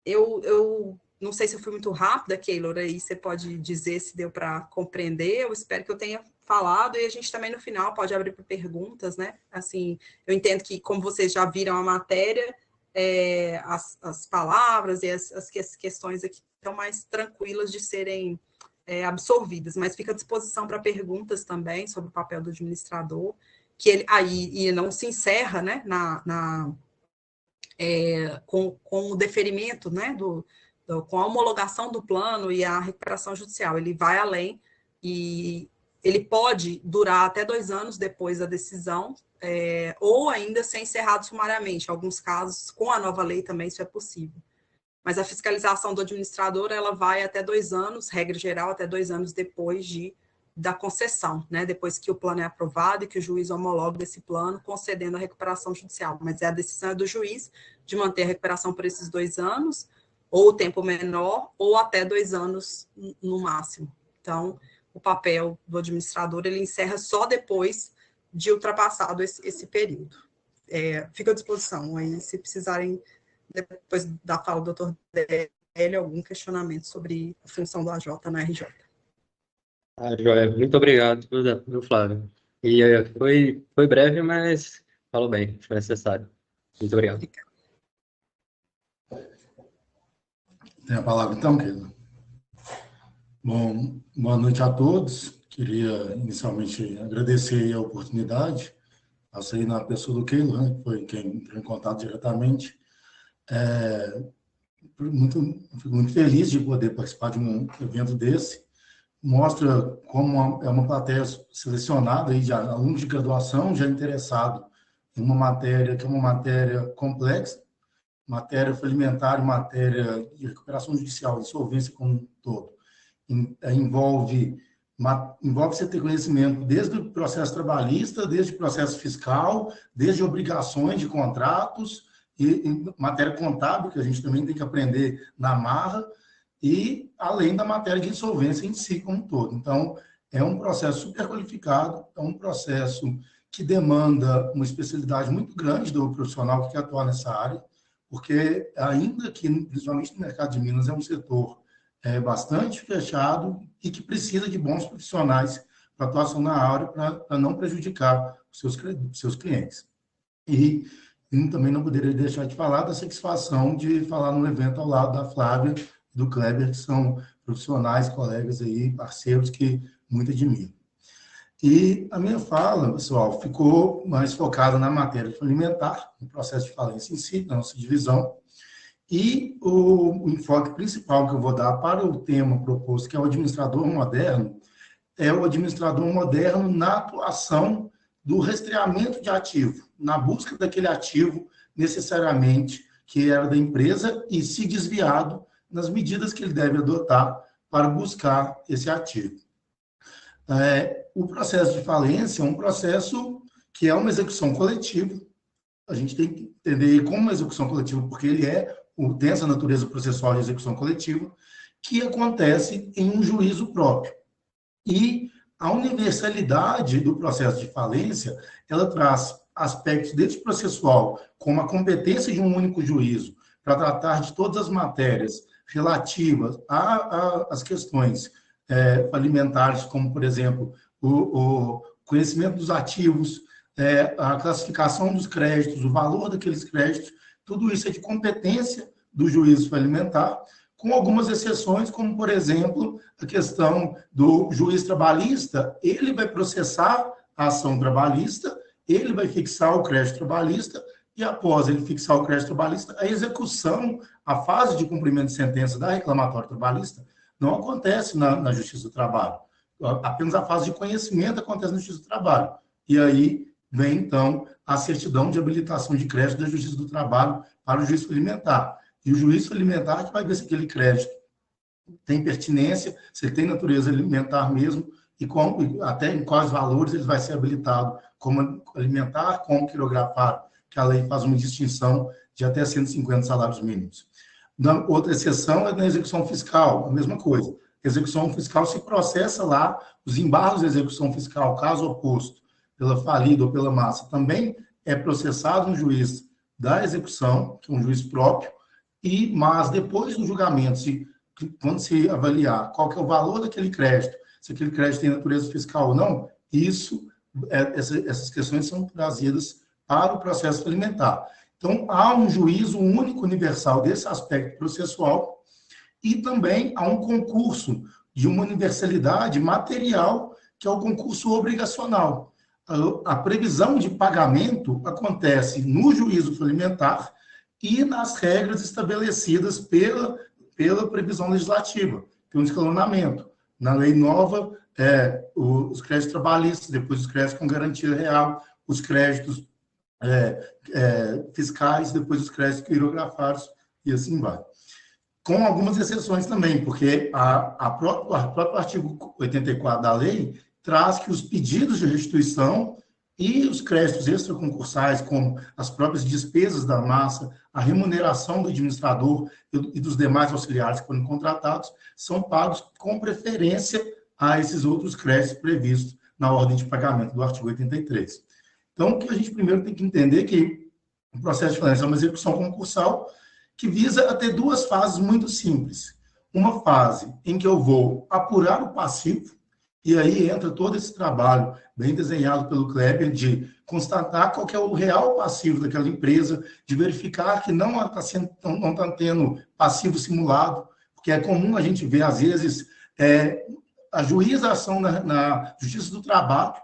Speaker 3: Eu não sei se eu fui muito rápida, Keylor, aí você pode dizer se deu para compreender, eu espero que eu tenha falado, e a gente também no final pode abrir para perguntas, né? Assim, eu entendo que, como vocês já viram a matéria, as palavras e as questões aqui estão mais tranquilas de serem absorvidas, mas fica à disposição para perguntas também sobre o papel do administrador, que ele aí não se encerra, né, com o deferimento, né, com a homologação do plano e a recuperação judicial. Ele vai além e ele pode durar até 2 anos depois da decisão, ou ainda ser encerrado sumariamente. Em alguns casos, com a nova lei também isso é possível. Mas a fiscalização do administrador, ela vai até 2 anos, regra geral, até 2 anos depois da concessão, né? Depois que o plano é aprovado e que o juiz homologa desse plano, concedendo a recuperação judicial. Mas a decisão é do juiz de manter a recuperação por esses 2 anos, ou tempo menor, ou até 2 anos no máximo. Então, o papel do administrador, ele encerra só depois de ultrapassado esse período. Fica à disposição, aí se precisarem, depois da fala do doutor Délio, algum questionamento sobre a função do AJ na RJ.
Speaker 2: Joia, muito obrigado, viu, Flávio? E foi breve, mas falou bem, foi necessário. Muito obrigado.
Speaker 5: Tem a palavra então, querido. Bom, boa noite a todos. Queria inicialmente agradecer a oportunidade, passei na pessoa do Keylor, né, que foi quem entrou em contato diretamente. Fico muito feliz de poder participar de um evento desse. Mostra como é uma plateia selecionada aí de alunos de graduação já interessado em uma matéria que é uma matéria complexa, matéria falimentar e matéria de recuperação judicial, insolvência como um todo. Envolve você ter conhecimento desde o processo trabalhista, desde o processo fiscal, desde obrigações de contratos e matéria contábil, que a gente também tem que aprender na marra, e além da matéria de insolvência em si como um todo. Então, é um processo super qualificado, é um processo que demanda uma especialidade muito grande do profissional que quer atuar nessa área, porque ainda que, principalmente no mercado de Minas, é um setor bastante fechado e que precisa de bons profissionais para atuação na área, para não prejudicar os seus clientes. E também não poderia deixar de falar da satisfação de falar no evento ao lado da Flávia e do Kleber, que são profissionais, colegas aí, parceiros que muito admiro. E a minha fala, pessoal, ficou mais focada na matéria alimentar, no processo de falência em si, na nossa divisão. E o enfoque principal que eu vou dar para o tema proposto, que é o administrador moderno, é o administrador moderno na atuação do rastreamento de ativo, na busca daquele ativo necessariamente que era da empresa e se desviado nas medidas que ele deve adotar para buscar esse ativo. O processo de falência é um processo que é uma execução coletiva. A gente tem que entender como uma execução coletiva, porque ele tem essa natureza processual de execução coletiva, que acontece em um juízo próprio. E a universalidade do processo de falência, ela traz aspectos desse processual, como a competência de um único juízo, para tratar de todas as matérias relativas às questões alimentares, como, por exemplo, o conhecimento dos ativos, a classificação dos créditos, o valor daqueles créditos, tudo isso é de competência do juízo alimentar, com algumas exceções, como, por exemplo, a questão do juiz trabalhista, ele vai processar a ação trabalhista, ele vai fixar o crédito trabalhista, e após ele fixar o crédito trabalhista, a execução, a fase de cumprimento de sentença da reclamatória trabalhista, não acontece na Justiça do Trabalho. Apenas a fase de conhecimento acontece na Justiça do Trabalho. E aí vem, então, a certidão de habilitação de crédito da Justiça do Trabalho para o juízo alimentar. E o juízo alimentar que vai ver se aquele crédito tem pertinência, se ele tem natureza alimentar mesmo, e até em quais valores ele vai ser habilitado como alimentar, como quirografar, que a lei faz uma distinção de até 150 salários mínimos. Outra exceção é na execução fiscal, a mesma coisa. Execução fiscal se processa lá, os embargos de execução fiscal, caso oposto, pela falida ou pela massa, também é processado um juiz da execução, que é um juiz próprio, mas depois do julgamento, quando se avaliar qual que é o valor daquele crédito, se aquele crédito tem natureza fiscal ou não, essas questões são trazidas para o processo alimentar. Então, há um juízo único, universal desse aspecto processual e também há um concurso de uma universalidade material, que é o concurso obrigacional. A previsão de pagamento acontece no juízo alimentar e nas regras estabelecidas pela previsão legislativa, pelo escalonamento. Na lei nova, os créditos trabalhistas, depois os créditos com garantia real, os créditos fiscais, depois os créditos quirografados, e assim vai. Com algumas exceções também, porque o próprio artigo 84 da lei traz que os pedidos de restituição e os créditos extraconcursais, como as próprias despesas da massa, a remuneração do administrador e dos demais auxiliares que foram contratados, são pagos com preferência a esses outros créditos previstos na ordem de pagamento do artigo 83. Então, o que a gente primeiro tem que entender é que o processo de falência é uma execução concursal que visa a ter duas fases muito simples. Uma fase em que eu vou apurar o passivo, e aí entra todo esse trabalho bem desenhado pelo Kleber de constatar qual que é o real passivo daquela empresa, de verificar que não está tendo passivo simulado, porque é comum a gente ver, às vezes, a juização na Justiça do Trabalho,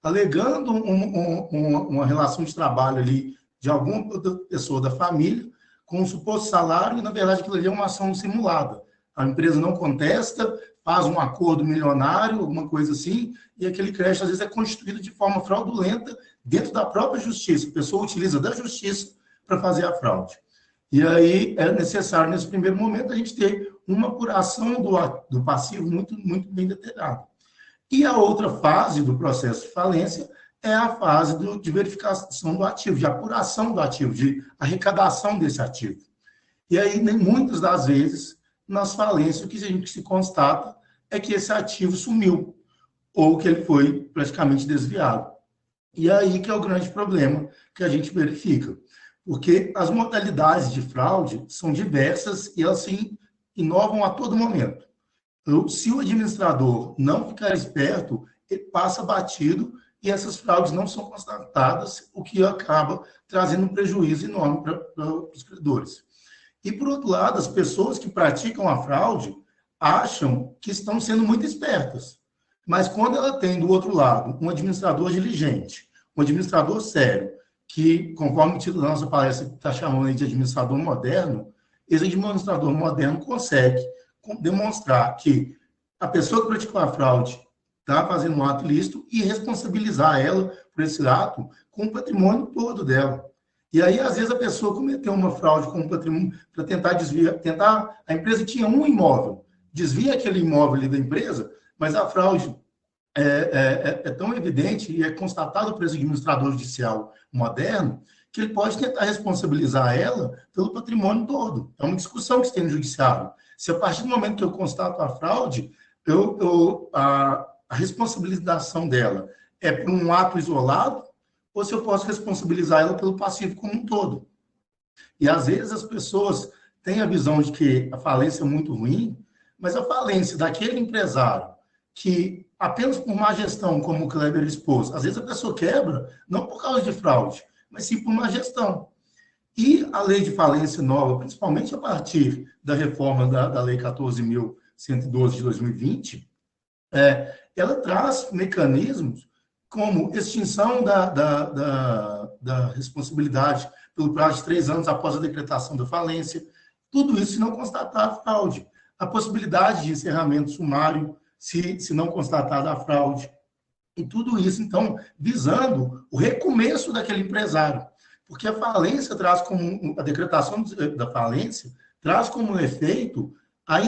Speaker 5: alegando uma relação de trabalho ali de alguma pessoa da família com um suposto salário, e, na verdade, aquilo ali é uma ação simulada. A empresa não contesta, faz um acordo milionário, alguma coisa assim, e aquele crédito, às vezes, é constituído de forma fraudulenta dentro da própria justiça. A pessoa utiliza da justiça para fazer a fraude. E aí é necessário, nesse primeiro momento, a gente ter uma apuração do passivo muito, muito bem detalhada. E a outra fase do processo de falência é a fase de verificação do ativo, de apuração do ativo, de arrecadação desse ativo. E aí, muitas das vezes, nas falências, o que a gente se constata é que esse ativo sumiu, ou que ele foi praticamente desviado. E aí que é o grande problema que a gente verifica, porque as modalidades de fraude são diversas e elas se inovam a todo momento. Se o administrador não ficar esperto, ele passa batido e essas fraudes não são constatadas, o que acaba trazendo um prejuízo enorme para os credores. E, por outro lado, as pessoas que praticam a fraude acham que estão sendo muito espertas. Mas quando ela tem, do outro lado, um administrador diligente, um administrador sério, que, conforme o título da nossa palestra está chamando de administrador moderno, esse administrador moderno consegue demonstrar que a pessoa que praticou a fraude está fazendo um ato ilícito e responsabilizar ela por esse ato com o patrimônio todo dela. E aí, às vezes, a pessoa cometeu uma fraude com o patrimônio para tentar desviar, a empresa tinha um imóvel, desvia aquele imóvel ali da empresa, mas a fraude é tão evidente e é constatado por esse administrador judicial moderno que ele pode tentar responsabilizar ela pelo patrimônio todo. É uma discussão que se tem no judiciário. Se a partir do momento que eu constato a fraude, a responsabilização dela é por um ato isolado, ou se eu posso responsabilizar ela pelo passivo como um todo. E, às vezes, as pessoas têm a visão de que a falência é muito ruim, mas a falência daquele empresário que, apenas por má gestão, como o Kleber expôs, às vezes a pessoa quebra, não por causa de fraude, mas sim por má gestão. E a lei de falência nova, principalmente a partir da reforma da Lei 14.112 de 2020, ela traz mecanismos como extinção da responsabilidade pelo prazo de 3 anos após a decretação da falência, tudo isso se não constatar a fraude. A possibilidade de encerramento sumário, se não constatada a fraude. E tudo isso, então, visando o recomeço daquele empresário. Porque a falência traz como, a decretação da falência traz como efeito a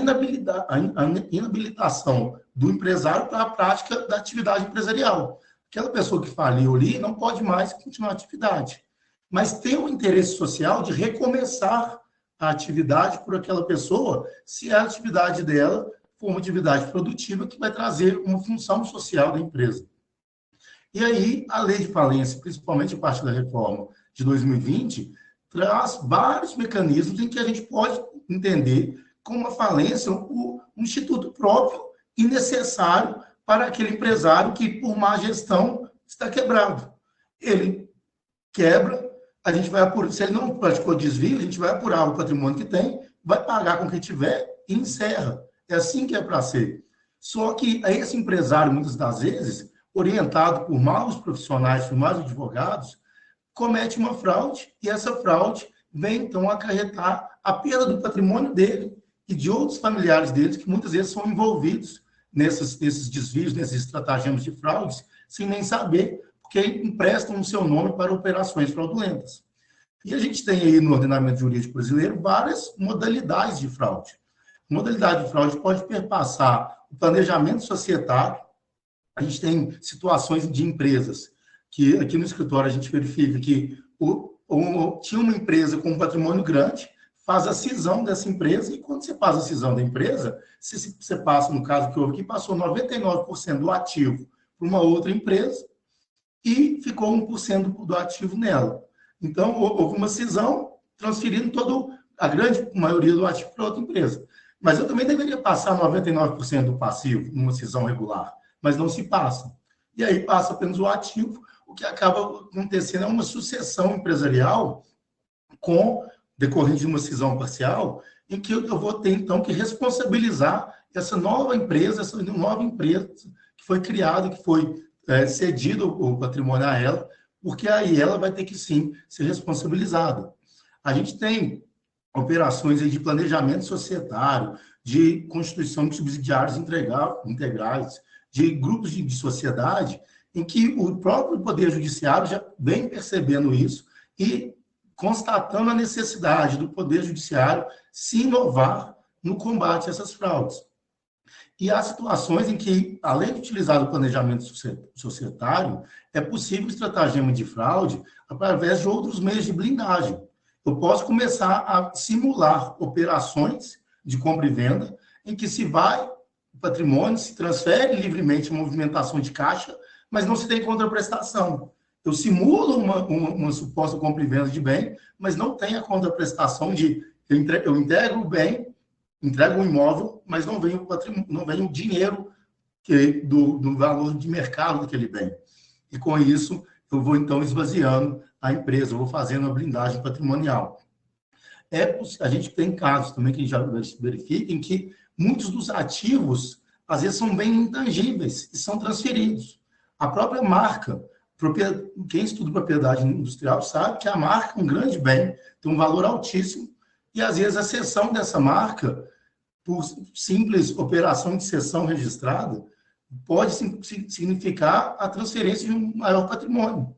Speaker 5: inabilitação do empresário para a prática da atividade empresarial. Aquela pessoa que faliu ali não pode mais continuar a atividade. Mas tem o interesse social de recomeçar a atividade por aquela pessoa, se a atividade dela for uma atividade produtiva que vai trazer uma função social da empresa. E aí, a lei de falência, principalmente a partir da reforma de 2020, traz vários mecanismos em que a gente pode entender como a falência um instituto próprio e necessário para aquele empresário que, por má gestão, está quebrado. Ele quebra, a gente vai apurar, se ele não praticou desvio, a gente vai apurar o patrimônio que tem, vai pagar com o que tiver e encerra. É assim que é para ser. Só que esse empresário, muitas das vezes, orientado por maus profissionais, por maus advogados, comete uma fraude e essa fraude vem, então, acarretar a perda do patrimônio dele e de outros familiares deles que muitas vezes são envolvidos nesses desvios, nesses estratagemas de fraudes, sem nem saber, porque emprestam o seu nome para operações fraudulentas. E a gente tem aí no ordenamento jurídico brasileiro várias modalidades de fraude. A modalidade de fraude pode perpassar o planejamento societário. A gente tem situações de empresas que aqui no escritório a gente verifica que tinha uma empresa com um patrimônio grande, faz a cisão dessa empresa, e quando você faz a cisão da empresa, você passa, no caso que houve aqui, passou 99% do ativo para uma outra empresa e ficou 1% do ativo nela. Então, houve uma cisão, transferindo a grande maioria do ativo para outra empresa. Mas eu também deveria passar 99% do passivo numa cisão regular, mas não se passa. E aí passa apenas o ativo, o que acaba acontecendo é uma sucessão empresarial decorrente de uma cisão parcial, em que eu vou ter, então, que responsabilizar essa nova empresa que foi criada, que foi cedido o patrimônio a ela, porque aí ela vai ter que, sim, ser responsabilizada. A gente tem operações aí de planejamento societário, de constituição de subsidiários integrais, de grupos de sociedade, em que o próprio Poder Judiciário já vem percebendo isso e constatando a necessidade do Poder Judiciário se inovar no combate a essas fraudes. E há situações em que, além de utilizar o planejamento societário, é possível o estratagema de fraude através de outros meios de blindagem. Eu posso começar a simular operações de compra e venda em que o patrimônio se transfere livremente a movimentação de caixa, mas não se tem contraprestação. Eu simulo uma suposta compra e venda de bem, mas não tem a contraprestação de eu integro o bem, entrego o imóvel, mas não vem o dinheiro do valor de mercado daquele bem. E com isso, eu vou então esvaziando a empresa, eu vou fazendo a blindagem patrimonial. A gente tem casos também que já verifica em que muitos dos ativos às vezes são bens intangíveis e são transferidos. A própria marca, quem estuda propriedade industrial sabe que a marca é um grande bem, tem um valor altíssimo, e às vezes a cessão dessa marca, por simples operação de cessão registrada, pode significar a transferência de um maior patrimônio.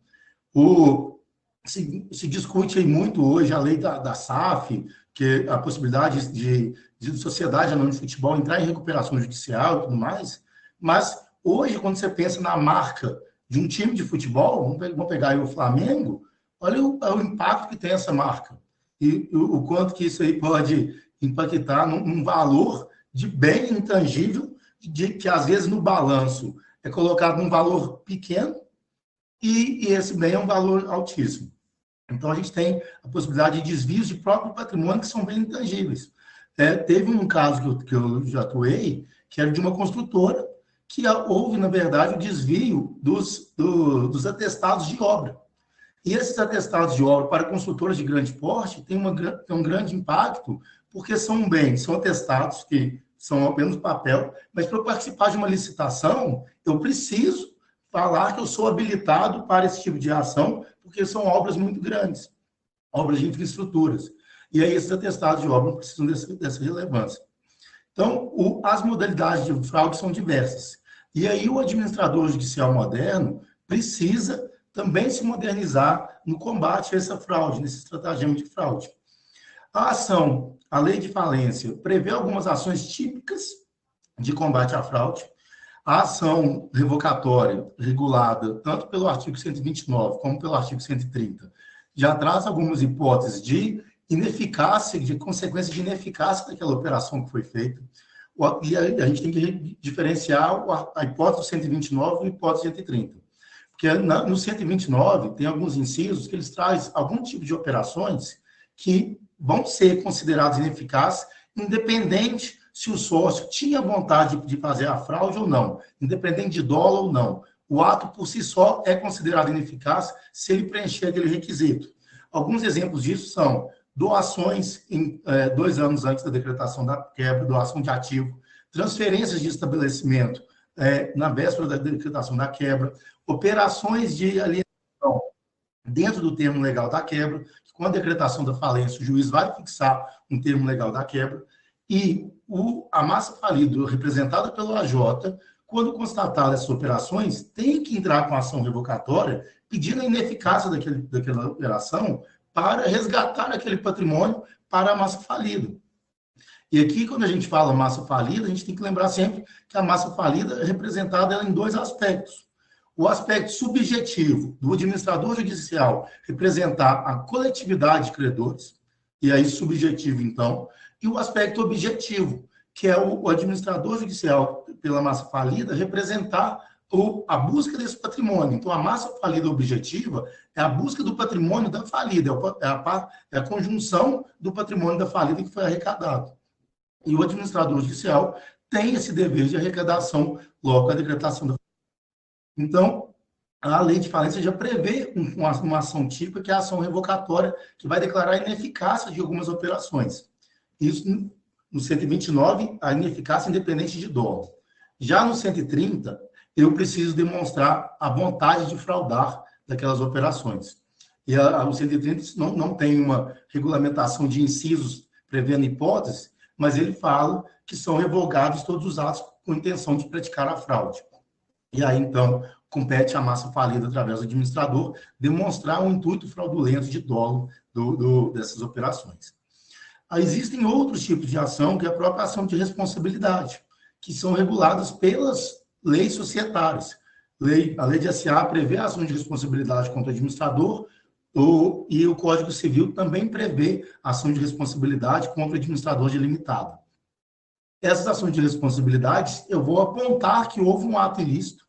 Speaker 5: Se discute aí muito hoje a lei da SAF, que é a possibilidade de sociedade anônima de futebol entrar em recuperação judicial e tudo mais, mas hoje, quando você pensa na marca de um time de futebol, vamos pegar aí o Flamengo, olha o impacto que tem essa marca e o quanto que isso aí pode impactar num valor de bem intangível, que às vezes no balanço é colocado num valor pequeno e esse bem é um valor altíssimo. Então, a gente tem a possibilidade de desvios de próprio patrimônio que são bem intangíveis. Teve um caso que eu já atuei, que era de uma construtora, que houve, na verdade, o desvio dos atestados de obra. E esses atestados de obra para construtoras de grande porte têm um grande impacto, porque são atestados que são apenas papel, mas para participar de uma licitação, eu preciso falar que eu sou habilitado para esse tipo de ação, porque são obras muito grandes, obras de infraestruturas. E aí esses atestados de obra precisam dessa relevância. Então, as modalidades de fraude são diversas. E aí o administrador judicial moderno precisa também se modernizar no combate a essa fraude, nesse estratagema de fraude. A lei de falência prevê algumas ações típicas de combate à fraude. A ação revocatória regulada, tanto pelo artigo 129 como pelo artigo 130, já traz algumas hipóteses de ineficácia, de consequência de ineficácia daquela operação que foi feita. E a gente tem que diferenciar a hipótese do 129 e a hipótese 130. Porque no 129 tem alguns incisos que eles trazem algum tipo de operações que vão ser consideradas ineficazes, independente se o sócio tinha vontade de fazer a fraude ou não, independente de dolo ou não. O ato por si só é considerado ineficaz se ele preencher aquele requisito. Alguns exemplos disso são doações 2 anos antes da decretação da quebra, doação de ativo, transferências de estabelecimento na véspera da decretação da quebra, operações de alienação dentro do termo legal da quebra, que com a decretação da falência o juiz vai fixar um termo legal da quebra, e a massa falida representada pelo AJ, quando constatadas essas operações, tem que entrar com ação revocatória pedindo a ineficácia daquela operação para resgatar aquele patrimônio para a massa falida. E aqui, quando a gente fala massa falida, a gente tem que lembrar sempre que a massa falida é representada em 2 aspectos. O aspecto subjetivo do administrador judicial representar a coletividade de credores, e aí subjetivo, então, e o aspecto objetivo, que é o administrador judicial, pela massa falida, representar a busca desse patrimônio. Então, a massa falida objetiva é a busca do patrimônio da falida, é a conjunção do patrimônio da falida que foi arrecadado. E o administrador judicial tem esse dever de arrecadação logo com a decretação da falida. Então, a lei de falência já prevê uma ação típica, que é a ação revocatória, que vai declarar a ineficácia de algumas operações. Isso, no 129, a ineficácia independente de dolo. Já no 130, eu preciso demonstrar a vontade de fraudar daquelas operações. E o 130 não tem uma regulamentação de incisos prevendo hipóteses, mas ele fala que são revogados todos os atos com intenção de praticar a fraude. E aí, então, compete à massa falida, através do administrador, demonstrar um intuito fraudulento de dolo dessas operações. Existem outros tipos de ação, que é a própria ação de responsabilidade, que são reguladas pelas leis societárias. A lei de SA prevê a ação de responsabilidade contra o administrador, e o Código Civil também prevê a ação de responsabilidade contra o administrador de limitada. Essas ações de responsabilidade, eu vou apontar que houve um ato ilícito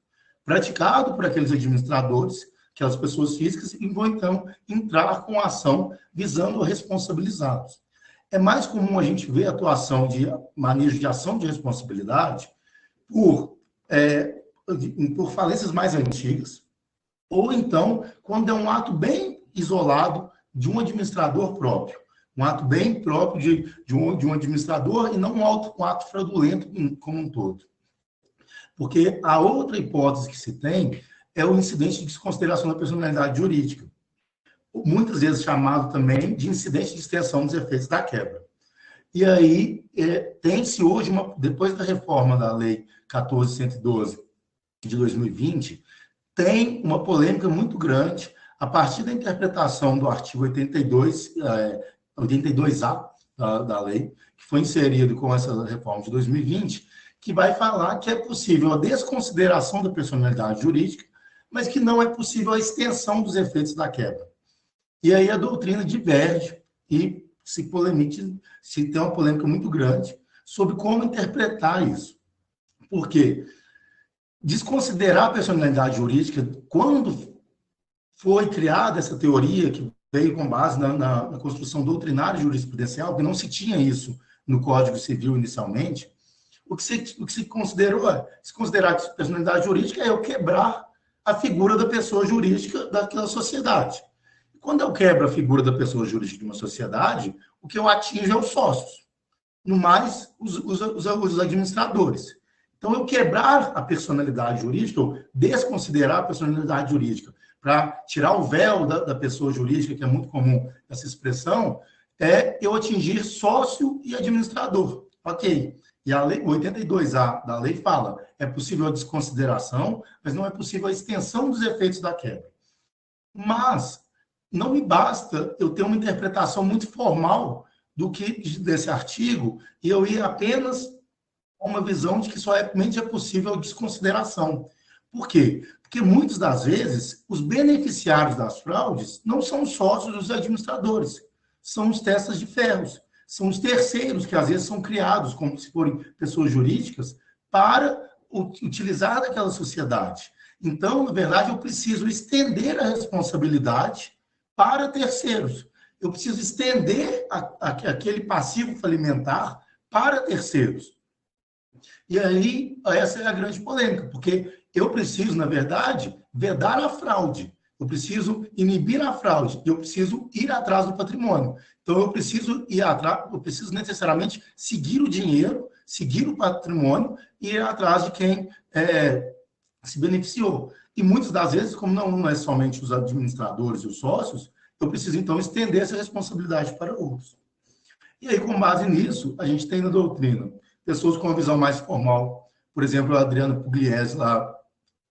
Speaker 5: praticado por aqueles administradores, aquelas pessoas físicas, e vou, então, entrar com a ação visando responsabilizá-los. É mais comum a gente ver a atuação de manejo de ação de responsabilidade por falências mais antigas, ou então, quando é um ato bem isolado de um administrador próprio. Um ato bem próprio de um administrador e não um ato fraudulento como um todo. Porque a outra hipótese que se tem é o incidente de desconsideração da personalidade jurídica, muitas vezes chamado também de incidente de extensão dos efeitos da quebra. E aí, tem-se hoje, depois da reforma da Lei 14.112 de 2020, tem uma polêmica muito grande a partir da interpretação do artigo 82A da lei, que foi inserido com essa reforma de 2020, que vai falar que é possível a desconsideração da personalidade jurídica, mas que não é possível a extensão dos efeitos da quebra. E aí a doutrina diverge e se tem uma polêmica muito grande sobre como interpretar isso. Porque desconsiderar a personalidade jurídica, quando foi criada essa teoria, que veio com base na construção doutrinária jurisprudencial, que não se tinha isso no Código Civil inicialmente, o que se considerou se considerar que personalidade jurídica é eu quebrar a figura da pessoa jurídica daquela sociedade. Quando eu quebro a figura da pessoa jurídica de uma sociedade, o que eu atinjo é os sócios, no mais, os administradores. Então, eu quebrar a personalidade jurídica, ou desconsiderar a personalidade jurídica, para tirar o véu da pessoa jurídica, que é muito comum essa expressão, é eu atingir sócio e administrador. Ok. E a lei 82A da lei fala, é possível a desconsideração, mas não é possível a extensão dos efeitos da quebra. Mas não me basta eu ter uma interpretação muito formal desse artigo e eu ir apenas a uma visão de que somente é possível a desconsideração. Por quê? Porque muitas das vezes os beneficiários das fraudes não são os sócios dos administradores, são os testas de ferros, são os terceiros que às vezes são criados como se forem pessoas jurídicas para utilizar daquela sociedade. Então, na verdade, eu preciso estender a responsabilidade para terceiros. Eu preciso estender aquele passivo falimentar para terceiros. E aí, essa é a grande polêmica, porque eu preciso, na verdade, vedar a fraude. Eu preciso inibir a fraude. Eu preciso ir atrás do patrimônio. Então, eu preciso necessariamente seguir o dinheiro, seguir o patrimônio e ir atrás de quem se beneficiou. E muitas das vezes, como não é somente os administradores e os sócios, eu preciso, então, estender essa responsabilidade para outros. E aí, com base nisso, a gente tem na doutrina pessoas com uma visão mais formal. Por exemplo, a Adriana Pugliese, lá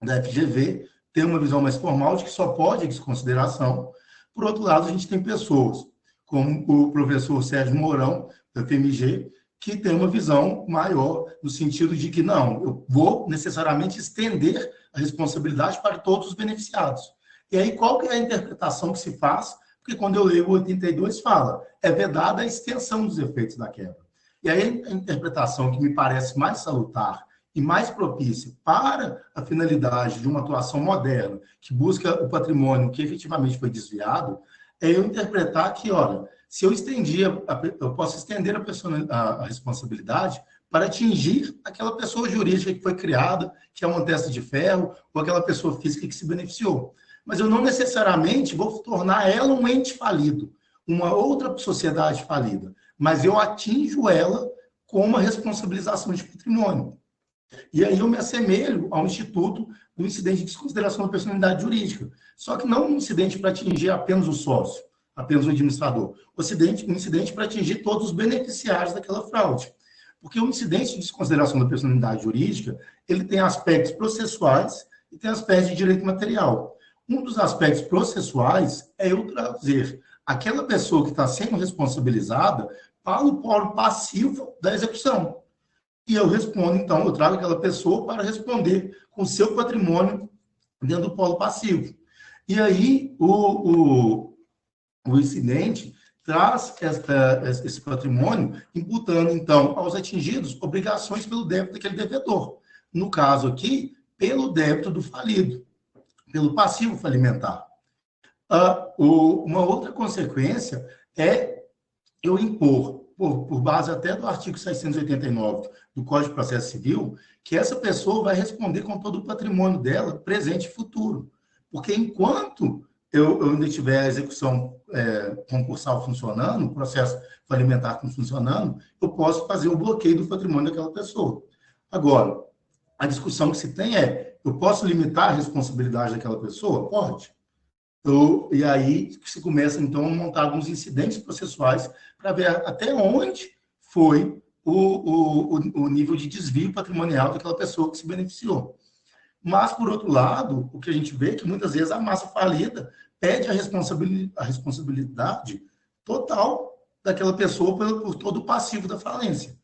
Speaker 5: da FGV, tem uma visão mais formal de que só pode a desconsideração. Por outro lado, a gente tem pessoas, como o professor Sérgio Mourão, da FMG, que tem uma visão maior, no sentido de que, não, eu vou necessariamente estender a responsabilidade para todos os beneficiados. E aí, qual que é a interpretação que se faz? Porque quando eu leio o 82, fala, é vedada a extensão dos efeitos da quebra. E aí, a interpretação que me parece mais salutar e mais propícia para a finalidade de uma atuação moderna, que busca o patrimônio que efetivamente foi desviado, é eu interpretar que, olha, se eu posso estender a responsabilidade para atingir aquela pessoa jurídica que foi criada, que é uma testa de ferro, ou aquela pessoa física que se beneficiou. Mas eu não necessariamente vou tornar ela um ente falido, uma outra sociedade falida, mas eu atinjo ela com uma responsabilização de patrimônio. E aí eu me assemelho ao instituto do incidente de desconsideração da personalidade jurídica. Só que não um incidente para atingir apenas o sócio, apenas o administrador. Um incidente para atingir todos os beneficiários daquela fraude. Porque o incidente de desconsideração da personalidade jurídica, ele tem aspectos processuais e tem aspectos de direito material. Um dos aspectos processuais é eu trazer aquela pessoa que está sendo responsabilizada para o polo passivo da execução. E eu respondo, então, eu trago aquela pessoa para responder com o seu patrimônio dentro do polo passivo. E aí, o incidente traz esse patrimônio, imputando, então, aos atingidos obrigações pelo débito daquele devedor. No caso aqui, pelo débito do falido, pelo passivo falimentar. Uma outra consequência é eu impor, por base até do artigo 689 do Código de Processo Civil, que essa pessoa vai responder com todo o patrimônio dela, presente e futuro. Porque enquanto eu ainda tiver a execução concursal funcionando, o processo falimentar funcionando, eu posso fazer o bloqueio do patrimônio daquela pessoa. Agora, a discussão que se tem é, eu posso limitar a responsabilidade daquela pessoa? Pode. E aí se começa, então, a montar alguns incidentes processuais para ver até onde foi o nível de desvio patrimonial daquela pessoa que se beneficiou. Mas, por outro lado, o que a gente vê é que muitas vezes a massa falida pede a responsabilidade total daquela pessoa por todo o passivo da falência.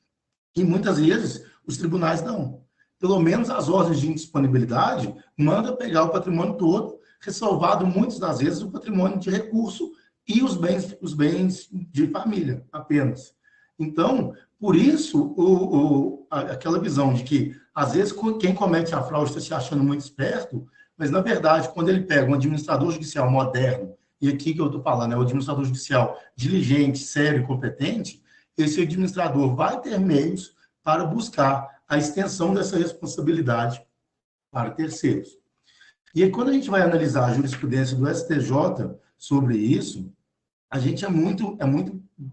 Speaker 5: E muitas vezes os tribunais não. Pelo menos as ordens de indisponibilidade mandam pegar o patrimônio todo, ressalvado muitas das vezes o patrimônio de recurso e os bens de família apenas. Então, por isso, aquela visão de que, às vezes, quem comete a fraude está se achando muito esperto, mas, na verdade, quando ele pega um administrador judicial moderno, e aqui que eu estou falando é o administrador judicial diligente, sério e competente, esse administrador vai ter meios para buscar a extensão dessa responsabilidade para terceiros. E aí, quando a gente vai analisar a jurisprudência do STJ sobre isso, a gente é muito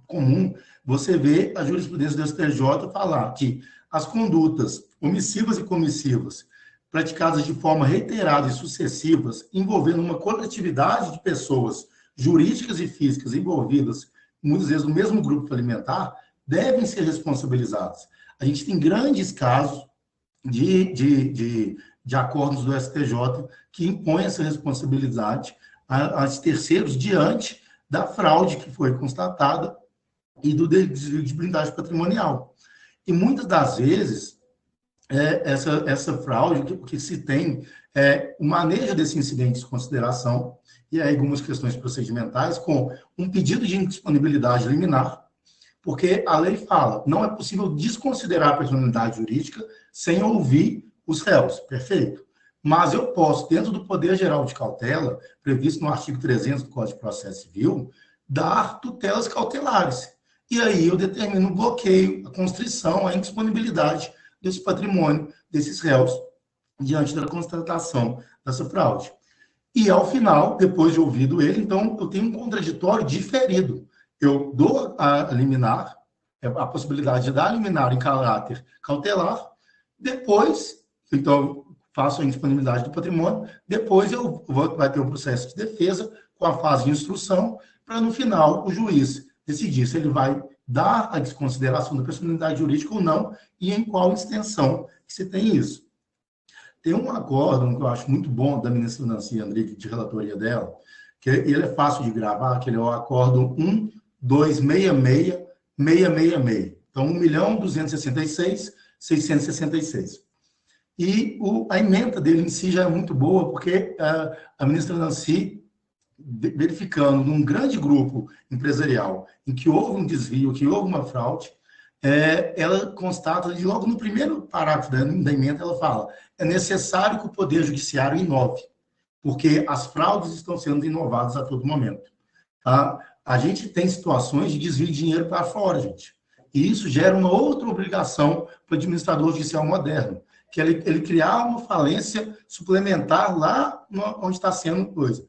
Speaker 5: comum você ver a jurisprudência do STJ falar que as condutas omissivas e comissivas praticadas de forma reiterada e sucessivas, envolvendo uma coletividade de pessoas jurídicas e físicas envolvidas, muitas vezes no mesmo grupo alimentar, devem ser responsabilizadas. A gente tem grandes casos de acordos do STJ que impõem essa responsabilidade a terceiros diante da fraude que foi constatada e do desvio de blindagem patrimonial. E muitas das vezes, essa fraude, o que se tem é o manejo desse incidente de consideração, e aí algumas questões procedimentais, com um pedido de indisponibilidade liminar, porque a lei fala, não é possível desconsiderar a personalidade jurídica sem ouvir os réus, perfeito? Mas eu posso, dentro do poder geral de cautela, previsto no artigo 300 do Código de Processo Civil, dar tutelas cautelares. E aí eu determino o bloqueio, a constrição, a indisponibilidade desse patrimônio, desses réus, diante da constatação dessa fraude. E, ao final, depois de ouvido ele, então, eu tenho um contraditório diferido. Eu dou a liminar, a possibilidade de dar a liminar em caráter cautelar, depois, então, faço a indisponibilidade do patrimônio, depois vai ter o processo de defesa com a fase de instrução, para, no final, o juiz decidir se ele vai dar a desconsideração da personalidade jurídica ou não, e em qual extensão que se tem isso. Tem um acórdão que eu acho muito bom, da ministra Nancy Andrighi, de relatoria dela, que ele é fácil de gravar, que ele é o acórdão 1.266.666. Então, 1.266.666. E a ementa dele em si já é muito boa, porque a ministra Nancy, verificando num grande grupo empresarial em que houve um desvio, que houve uma fraude, ela constata, logo no primeiro parágrafo da emenda, ela fala, é necessário que o Poder Judiciário inove, porque as fraudes estão sendo inovadas a todo momento. A gente tem situações de desvio de dinheiro para fora, gente. E isso gera uma outra obrigação para o administrador judicial moderno, que é ele criar uma falência suplementar lá onde está sendo coisa.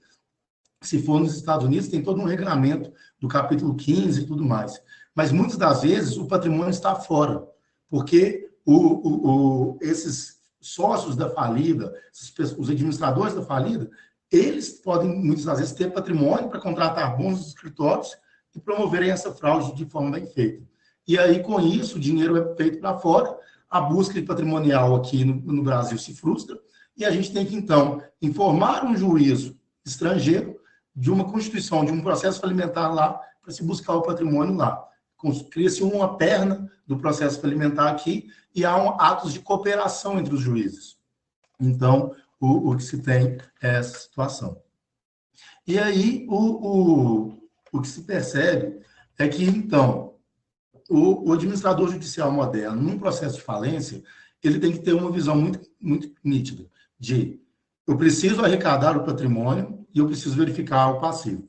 Speaker 5: Se for nos Estados Unidos, tem todo um regulamento do capítulo 15 e tudo mais. Mas muitas das vezes o patrimônio está fora, porque esses sócios da falida, os administradores da falida, eles podem muitas das vezes ter patrimônio para contratar bons escritórios e promoverem essa fraude de forma bem feita. E aí, com isso, o dinheiro é feito para fora, a busca patrimonial aqui no Brasil se frustra, e a gente tem que, então, informar um juízo estrangeiro de uma constituição, de um processo falimentar lá, para se buscar o patrimônio lá. Cria-se uma perna do processo falimentar aqui e há atos de cooperação entre os juízes. Então, o que se tem é essa situação. E aí, o que se percebe é que, então, o administrador judicial moderno, num processo de falência, ele tem que ter uma visão muito, muito nítida de eu preciso arrecadar o patrimônio e eu preciso verificar o passivo.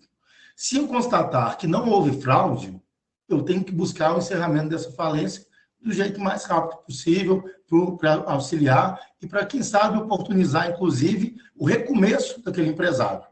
Speaker 5: Se eu constatar que não houve fraude, eu tenho que buscar o encerramento dessa falência do jeito mais rápido possível para auxiliar e para, quem sabe, oportunizar, inclusive, o recomeço daquele empresário.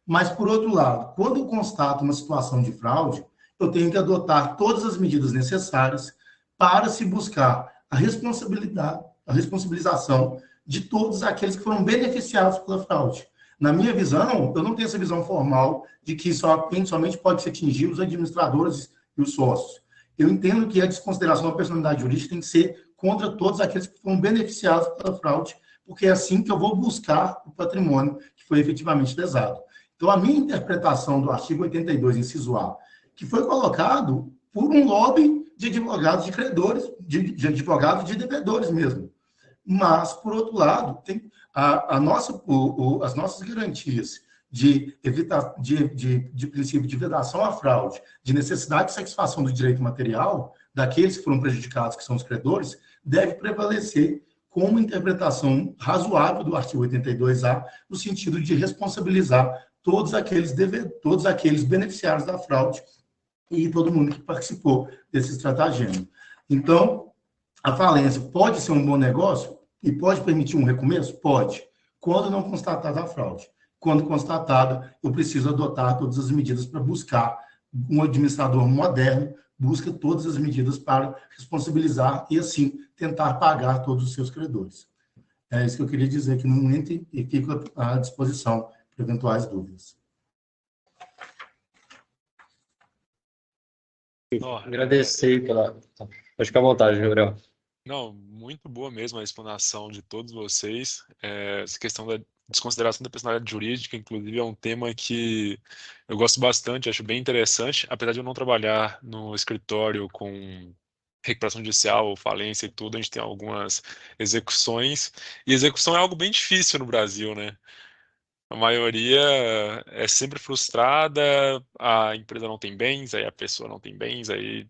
Speaker 5: Mas, por outro lado, quando eu constato uma situação de fraude, eu tenho que adotar todas as medidas necessárias para se buscar a responsabilidade a responsabilização de todos aqueles que foram beneficiados pela fraude. Na minha visão, eu não tenho essa visão formal de que somente pode se atingir os administradores e os sócios. Eu entendo que a desconsideração da personalidade jurídica tem que ser contra todos aqueles que foram beneficiados pela fraude, porque é assim que eu vou buscar o patrimônio que foi efetivamente lesado. Então, a minha interpretação do artigo 82, inciso A, que foi colocado por um lobby de advogados de credores, de advogados de devedores mesmo. Mas, por outro lado, tem as nossas garantias de princípio de vedação à fraude, de necessidade de satisfação do direito material daqueles que foram prejudicados, que são os credores, deve prevalecer com uma interpretação razoável do artigo 82A, no sentido de responsabilizar todos aqueles beneficiários da fraude e todo mundo que participou desse estratagema. Então, a falência pode ser um bom negócio e pode permitir um recomeço? Pode, quando não constatada a fraude. Quando constatada, eu preciso adotar todas as medidas para buscar um administrador moderno, busca todas as medidas para responsabilizar e, assim, tentar pagar todos os seus credores. É isso que eu queria dizer aqui no momento e fico à disposição para eventuais dúvidas.
Speaker 2: Agradecer pela... Pode ficar à vontade, Gabriel.
Speaker 4: Não, muito boa mesmo a explanação de todos vocês. Essa questão da desconsideração da personalidade jurídica, inclusive, é um tema que eu gosto bastante, acho bem interessante, apesar de eu não trabalhar no escritório com recuperação judicial ou falência e tudo, a gente tem algumas execuções, e execução é algo bem difícil no Brasil, né? A maioria é sempre frustrada, a empresa não tem bens, aí a pessoa não tem bens, aí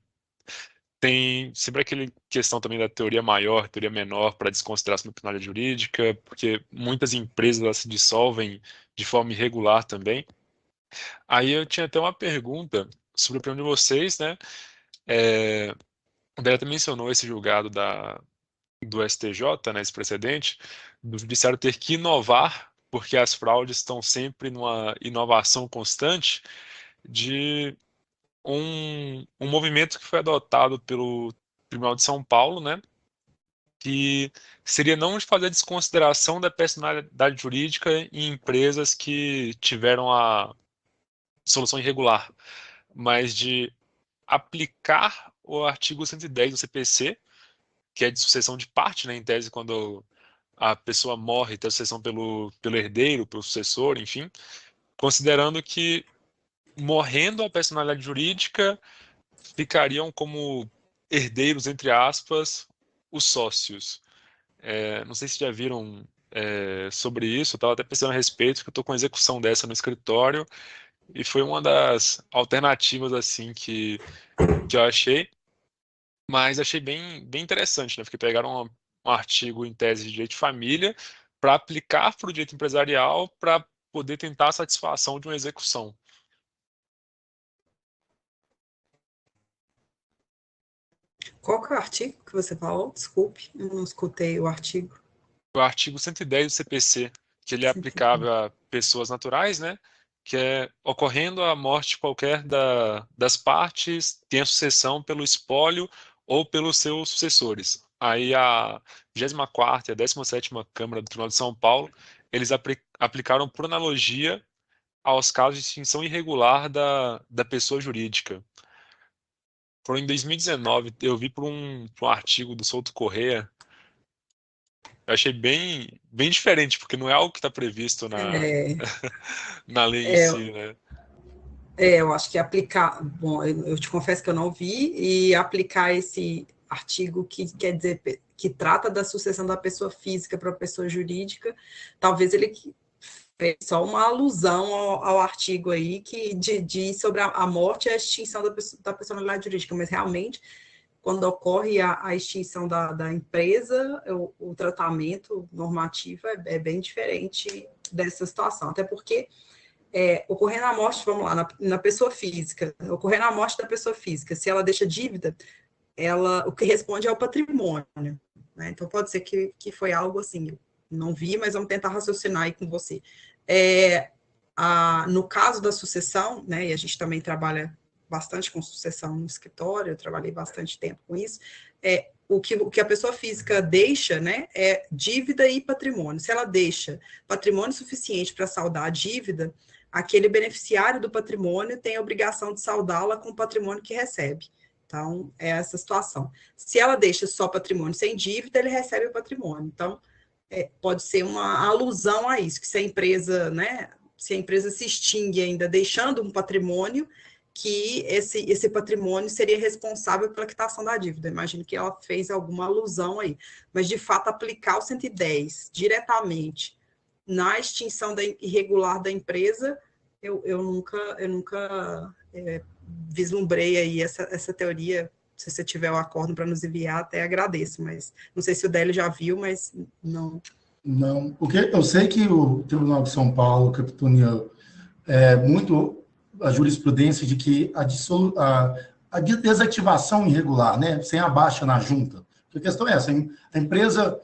Speaker 4: tem sempre aquela questão também da teoria maior, teoria menor para desconsideração da personalidade jurídica, porque muitas empresas elas se dissolvem de forma irregular também. Aí eu tinha até uma pergunta sobre a opinião de vocês, né? O André até mencionou esse julgado do STJ, né, esse precedente, do judiciário ter que inovar, porque as fraudes estão sempre numa inovação constante de um movimento que foi adotado pelo Tribunal de São Paulo, né, que seria não de fazer desconsideração da personalidade jurídica em empresas que tiveram a solução irregular, mas de aplicar o artigo 110 do CPC, que é de sucessão de parte, né, em tese, quando a pessoa morre, tem a sucessão pelo herdeiro, pelo sucessor, enfim, considerando que morrendo a personalidade jurídica, ficariam como herdeiros, entre aspas, os sócios. Não sei se já viram sobre isso, eu estava até pensando a respeito, que eu estou com a execução dessa no escritório, e foi uma das alternativas assim que eu achei, mas achei bem interessante, né? Porque pegaram um artigo em tese de direito de família para aplicar para o direito empresarial para poder tentar a satisfação de uma execução.
Speaker 3: Qual que é o artigo que você falou? Desculpe, eu não escutei o artigo.
Speaker 4: O artigo 110 do CPC, que ele é aplicável a pessoas naturais, né? Que é ocorrendo a morte qualquer das partes, tem a sucessão pelo espólio ou pelos seus sucessores. Aí a 24ª e a 17ª Câmara do Tribunal de São Paulo, eles aplicaram por analogia aos casos de extinção irregular da pessoa jurídica. Foi em 2019, eu vi por um artigo do Souto Corrêa. Eu achei bem diferente, porque não é algo que está previsto na lei em si, né?
Speaker 3: Eu acho que aplicar... Bom, eu te confesso que eu não vi, e aplicar esse artigo que quer dizer que trata da sucessão da pessoa física para a pessoa jurídica, talvez ele fez só uma alusão ao artigo aí que diz sobre a morte e a extinção da personalidade jurídica, mas realmente, quando ocorre a extinção da empresa, o tratamento normativo é bem diferente dessa situação, até porque ocorrendo a morte, vamos lá, na pessoa física, ocorrendo a morte da pessoa física, se ela deixa dívida, o que responde é o patrimônio, né? Então pode ser que foi algo assim, não vi, mas vamos tentar raciocinar aí com você. No caso da sucessão, né, e a gente também trabalha bastante com sucessão no escritório, eu trabalhei bastante tempo com isso, o que a pessoa física deixa, né, é dívida e patrimônio. Se ela deixa patrimônio suficiente para saldar a dívida, aquele beneficiário do patrimônio tem a obrigação de saldá-la com o patrimônio que recebe. Então, é essa situação. Se ela deixa só patrimônio sem dívida, ele recebe o patrimônio. Então, pode ser uma alusão a isso, que se a empresa, né, se a empresa se extingue ainda deixando um patrimônio, que esse patrimônio seria responsável pela quitação da dívida. Imagino que ela fez alguma alusão aí. Mas, de fato, aplicar o 110 diretamente na extinção irregular da empresa, eu nunca vislumbrei aí essa teoria. Se você tiver o acordo para nos enviar, até agradeço, mas não sei se o Délio já viu, mas não.
Speaker 5: Não, porque eu sei que o Tribunal de São Paulo capitaneou muito a jurisprudência de que a desativação irregular, né, sem a baixa na junta. Porque a questão é essa, a empresa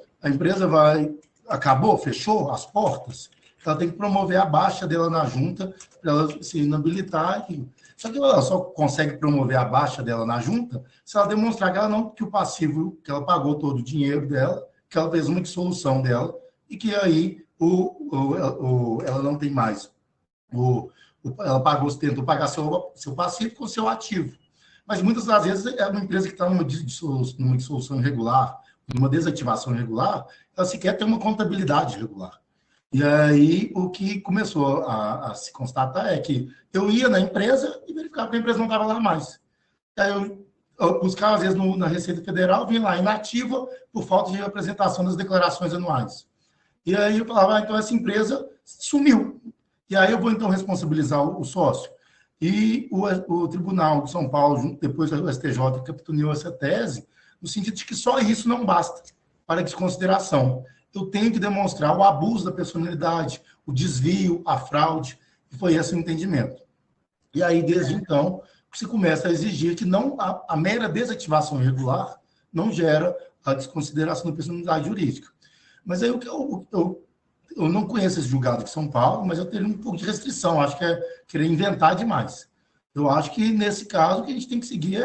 Speaker 5: acabou, fechou as portas, ela tem que promover a baixa dela na junta para ela se inabilitar. Só que ela só consegue promover a baixa dela na junta se ela demonstrar que o passivo, que ela pagou todo o dinheiro dela, que ela fez uma dissolução dela, e que aí ela não tem mais. Ela tentou pagar seu passivo com seu ativo. Mas muitas das vezes é uma empresa que está numa dissolução irregular, numa desativação irregular, ela sequer tem uma contabilidade irregular. E aí o que começou a se constatar é que eu ia na empresa e verificava que a empresa não estava lá mais. Aí eu buscava, às vezes, na Receita Federal, vinha lá inativa por falta de apresentação das declarações anuais. E aí eu falava, então essa empresa sumiu. E aí eu vou, então, responsabilizar o sócio. E o Tribunal de São Paulo, depois do STJ, capitaneou essa tese, no sentido de que só isso não basta para desconsideração. Eu tenho que demonstrar o abuso da personalidade, o desvio, a fraude, e foi esse o entendimento. E aí, desde então, se começa a exigir que a mera desativação irregular não gera a desconsideração da personalidade jurídica. Mas aí eu não conheço esse julgado de São Paulo, mas eu teria um pouco de restrição, acho que é querer inventar demais. Eu acho que, nesse caso, o que a gente tem que seguir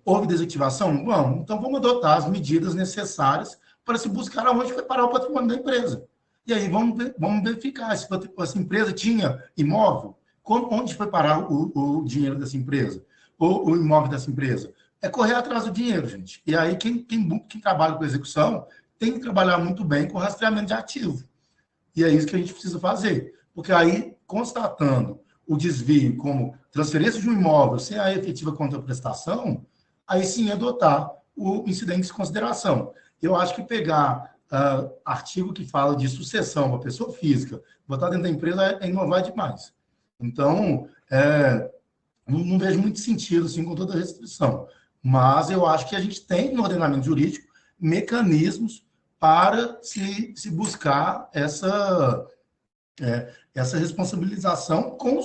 Speaker 5: houve desativação? Bom, então vamos adotar as medidas necessárias para se buscar aonde foi parar o patrimônio da empresa. E aí vamos verificar se essa empresa tinha imóvel, onde foi parar o dinheiro dessa empresa, ou o imóvel dessa empresa. É correr atrás do dinheiro, gente. E aí quem trabalha com execução tem que trabalhar muito bem com rastreamento de ativo. E é isso que a gente precisa fazer. Porque aí, constatando o desvio como transferência de um imóvel sem a efetiva contraprestação, aí sim adotar o incidente de consideração. Eu acho que pegar artigo que fala de sucessão para pessoa física, botar dentro da empresa é inovar demais. Então, não vejo muito sentido, assim, com toda a restrição. Mas eu acho que a gente tem no ordenamento jurídico mecanismos para se buscar essa responsabilização com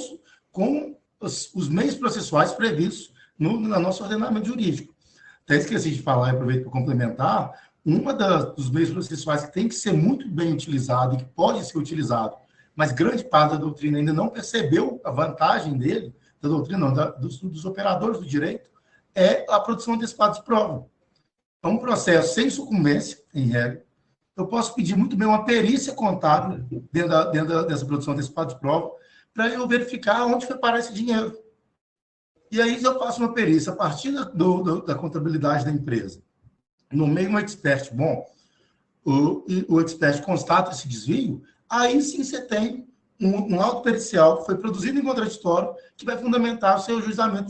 Speaker 5: os meios processuais previstos no nosso ordenamento jurídico. Até esqueci de falar, aproveito para complementar, dos meios processuais que tem que ser muito bem utilizado e que pode ser utilizado, mas grande parte da doutrina ainda não percebeu a vantagem dele, da doutrina, não, dos operadores do direito, é a produção antecipada de prova. É um processo sem sucumbência, em regra. Eu posso pedir muito bem uma perícia contábil dentro dessa produção antecipada de prova para eu verificar onde foi parar esse dinheiro. E aí, se eu faço uma perícia a partir da contabilidade da empresa, no meio um expert bom, o expert constata esse desvio, aí sim você tem um auto pericial que foi produzido em contraditório que vai fundamentar o seu juizamento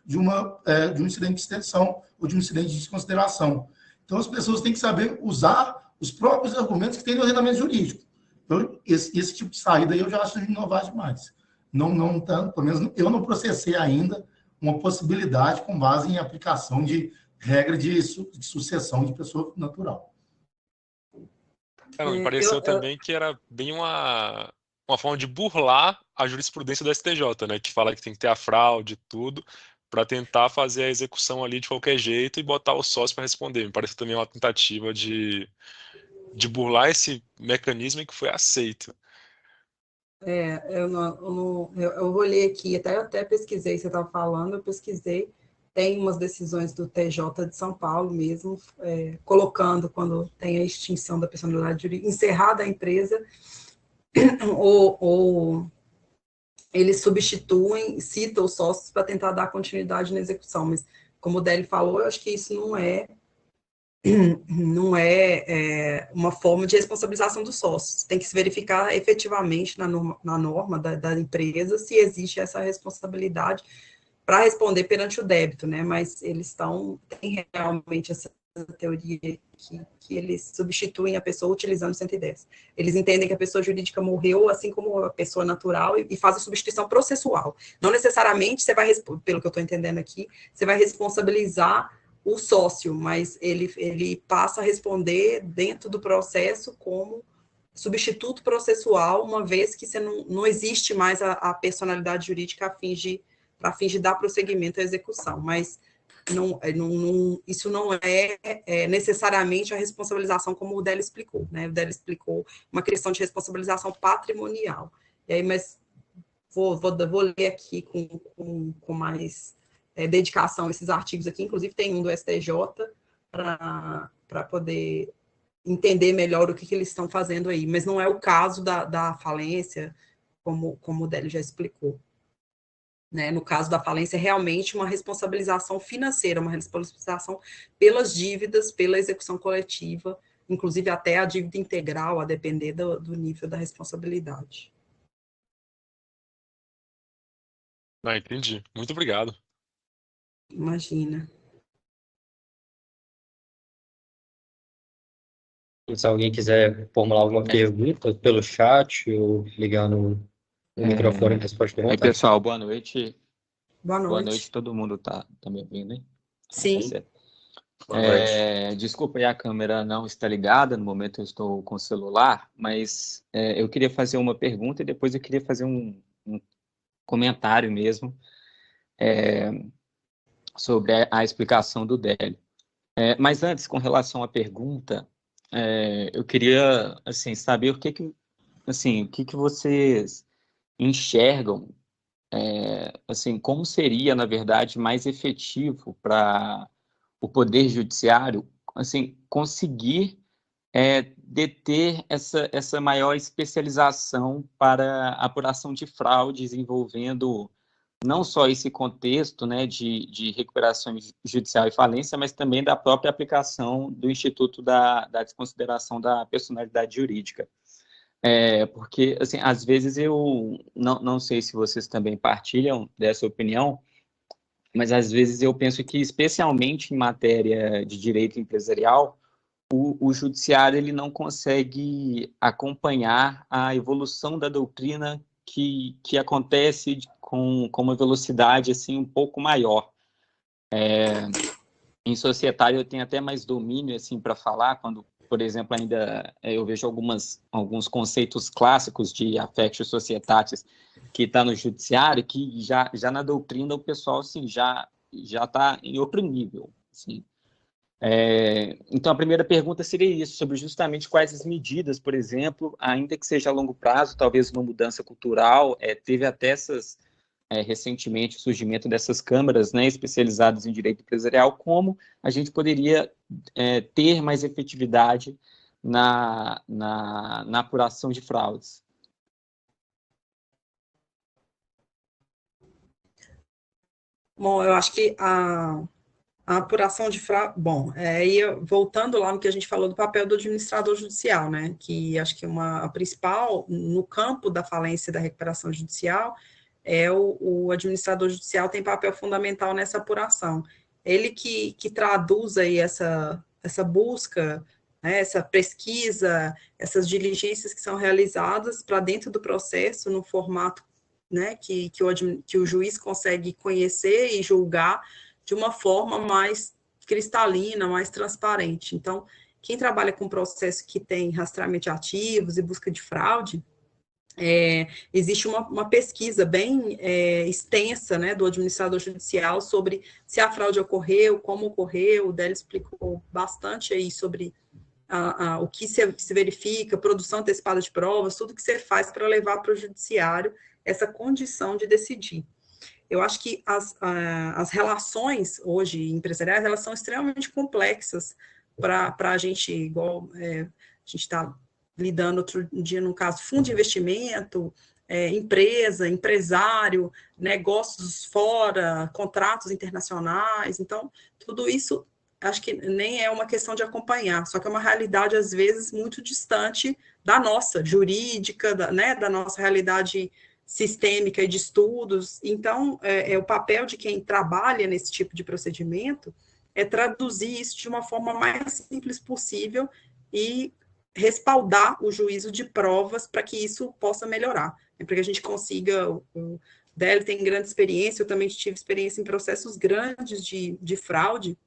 Speaker 5: de um incidente de extensão ou de um incidente de desconsideração. Então, as pessoas têm que saber usar os próprios argumentos que tem no ordenamento jurídico. Então, esse tipo de saída aí eu já acho inovar demais. Pelo menos eu não processei ainda uma possibilidade com base em aplicação de regra de sucessão de pessoa natural.
Speaker 4: Me pareceu também que era bem uma forma de burlar a jurisprudência do STJ, né? Que fala que tem que ter a fraude e tudo, para tentar fazer a execução ali de qualquer jeito e botar o sócio para responder. Me parece também uma tentativa de burlar esse mecanismo que foi aceito.
Speaker 3: Eu olhei aqui, até pesquisei, você estava falando, eu pesquisei, tem umas decisões do TJ de São Paulo mesmo, colocando, quando tem a extinção da personalidade jurídica, encerrada a empresa, ou eles substituem, citam os sócios para tentar dar continuidade na execução, mas, como o Délio falou, eu acho que isso não é uma forma de responsabilização dos sócios. Tem que se verificar efetivamente na norma da empresa se existe essa responsabilidade para responder perante o débito, né? Mas eles têm realmente essa teoria que eles substituem a pessoa utilizando 110. Eles entendem que a pessoa jurídica morreu, assim como a pessoa natural, e faz a substituição processual. Não necessariamente você vai, pelo que eu estou entendendo aqui, você vai responsabilizar o sócio, mas ele passa a responder dentro do processo como substituto processual, uma vez que você não existe mais a personalidade jurídica para fins de dar prosseguimento à execução, mas isso não é necessariamente a responsabilização como o Délio explicou, né? O Délio explicou uma questão de responsabilização patrimonial. E aí, mas vou ler aqui com mais dedicação esses artigos aqui, inclusive tem um do STJ, para poder entender melhor o que eles estão fazendo aí, mas não é o caso da falência, como o Délio já explicou. Né? No caso da falência, é realmente uma responsabilização financeira, uma responsabilização pelas dívidas, pela execução coletiva, inclusive até a dívida integral, a depender do nível da responsabilidade.
Speaker 4: Entendi. Muito obrigado.
Speaker 3: Imagina.
Speaker 2: Se alguém quiser formular alguma pergunta pelo chat ou ligando o microfone, você pode perguntar.
Speaker 6: Aí, pessoal, boa noite.
Speaker 3: Boa noite.
Speaker 6: Boa noite, todo mundo tá me ouvindo, hein?
Speaker 3: Sim.
Speaker 6: Tá certo.
Speaker 1: Boa noite.
Speaker 6: Desculpa aí, a câmera não está ligada, no momento eu estou com o celular, mas eu queria fazer uma pergunta e depois eu queria fazer um comentário mesmo sobre a explicação do Délio. Mas antes, com relação à pergunta, eu queria assim, saber o que vocês enxergam, assim, como seria, na verdade, mais efetivo para o Poder Judiciário, assim, conseguir deter essa maior especialização para a apuração de fraudes envolvendo não só esse contexto, né, de recuperação judicial e falência, mas também da própria aplicação do Instituto da Desconsideração da Personalidade Jurídica. Porque, assim, às vezes eu não sei se vocês também partilham dessa opinião, mas às vezes eu penso que, especialmente em matéria de direito empresarial, o judiciário ele não consegue acompanhar a evolução da doutrina que acontece com uma velocidade assim, um pouco maior. Em societário eu tenho até mais domínio assim, para falar, quando, por exemplo, ainda eu vejo alguns conceitos clássicos de affectio societatis que está no judiciário, que já na doutrina o pessoal assim, já está em outro nível. Assim. Então, a primeira pergunta seria isso, sobre justamente quais as medidas, por exemplo, ainda que seja a longo prazo, talvez uma mudança cultural, teve até recentemente o surgimento dessas câmaras, né, especializadas em direito empresarial, como a gente poderia ter mais efetividade na apuração de fraudes.
Speaker 3: Bom, eu acho que a apuração de fraude... Bom, voltando lá no que a gente falou do papel do administrador judicial, né, que acho que a principal, no campo da falência e da recuperação judicial, o administrador judicial tem papel fundamental nessa apuração. Ele que traduz aí essa busca, né, essa pesquisa, essas diligências que são realizadas para dentro do processo, no formato, né, que o juiz consegue conhecer e julgar de uma forma mais cristalina, mais transparente. Então, quem trabalha com processo que tem rastreamento de ativos e busca de fraude, existe uma pesquisa bem extensa, né, do administrador judicial sobre se a fraude ocorreu, como ocorreu. O Délio explicou bastante aí sobre o que se verifica, produção antecipada de provas, tudo que você faz para levar para o judiciário essa condição de decidir. eu acho que as relações hoje empresariais, elas são extremamente complexas para a gente, igual a gente está lidando outro dia, no caso, fundo de investimento, empresa, empresário, negócios fora, contratos internacionais. Então, tudo isso, acho que nem é uma questão de acompanhar, só que é uma realidade, às vezes, muito distante da nossa, jurídica, da nossa realidade sistêmica e de estudos. Então, o papel de quem trabalha nesse tipo de procedimento é traduzir isso de uma forma mais simples possível e respaldar o juízo de provas para que isso possa melhorar, para que a gente consiga. O Délio tem grande experiência, eu também tive experiência em processos grandes de fraude,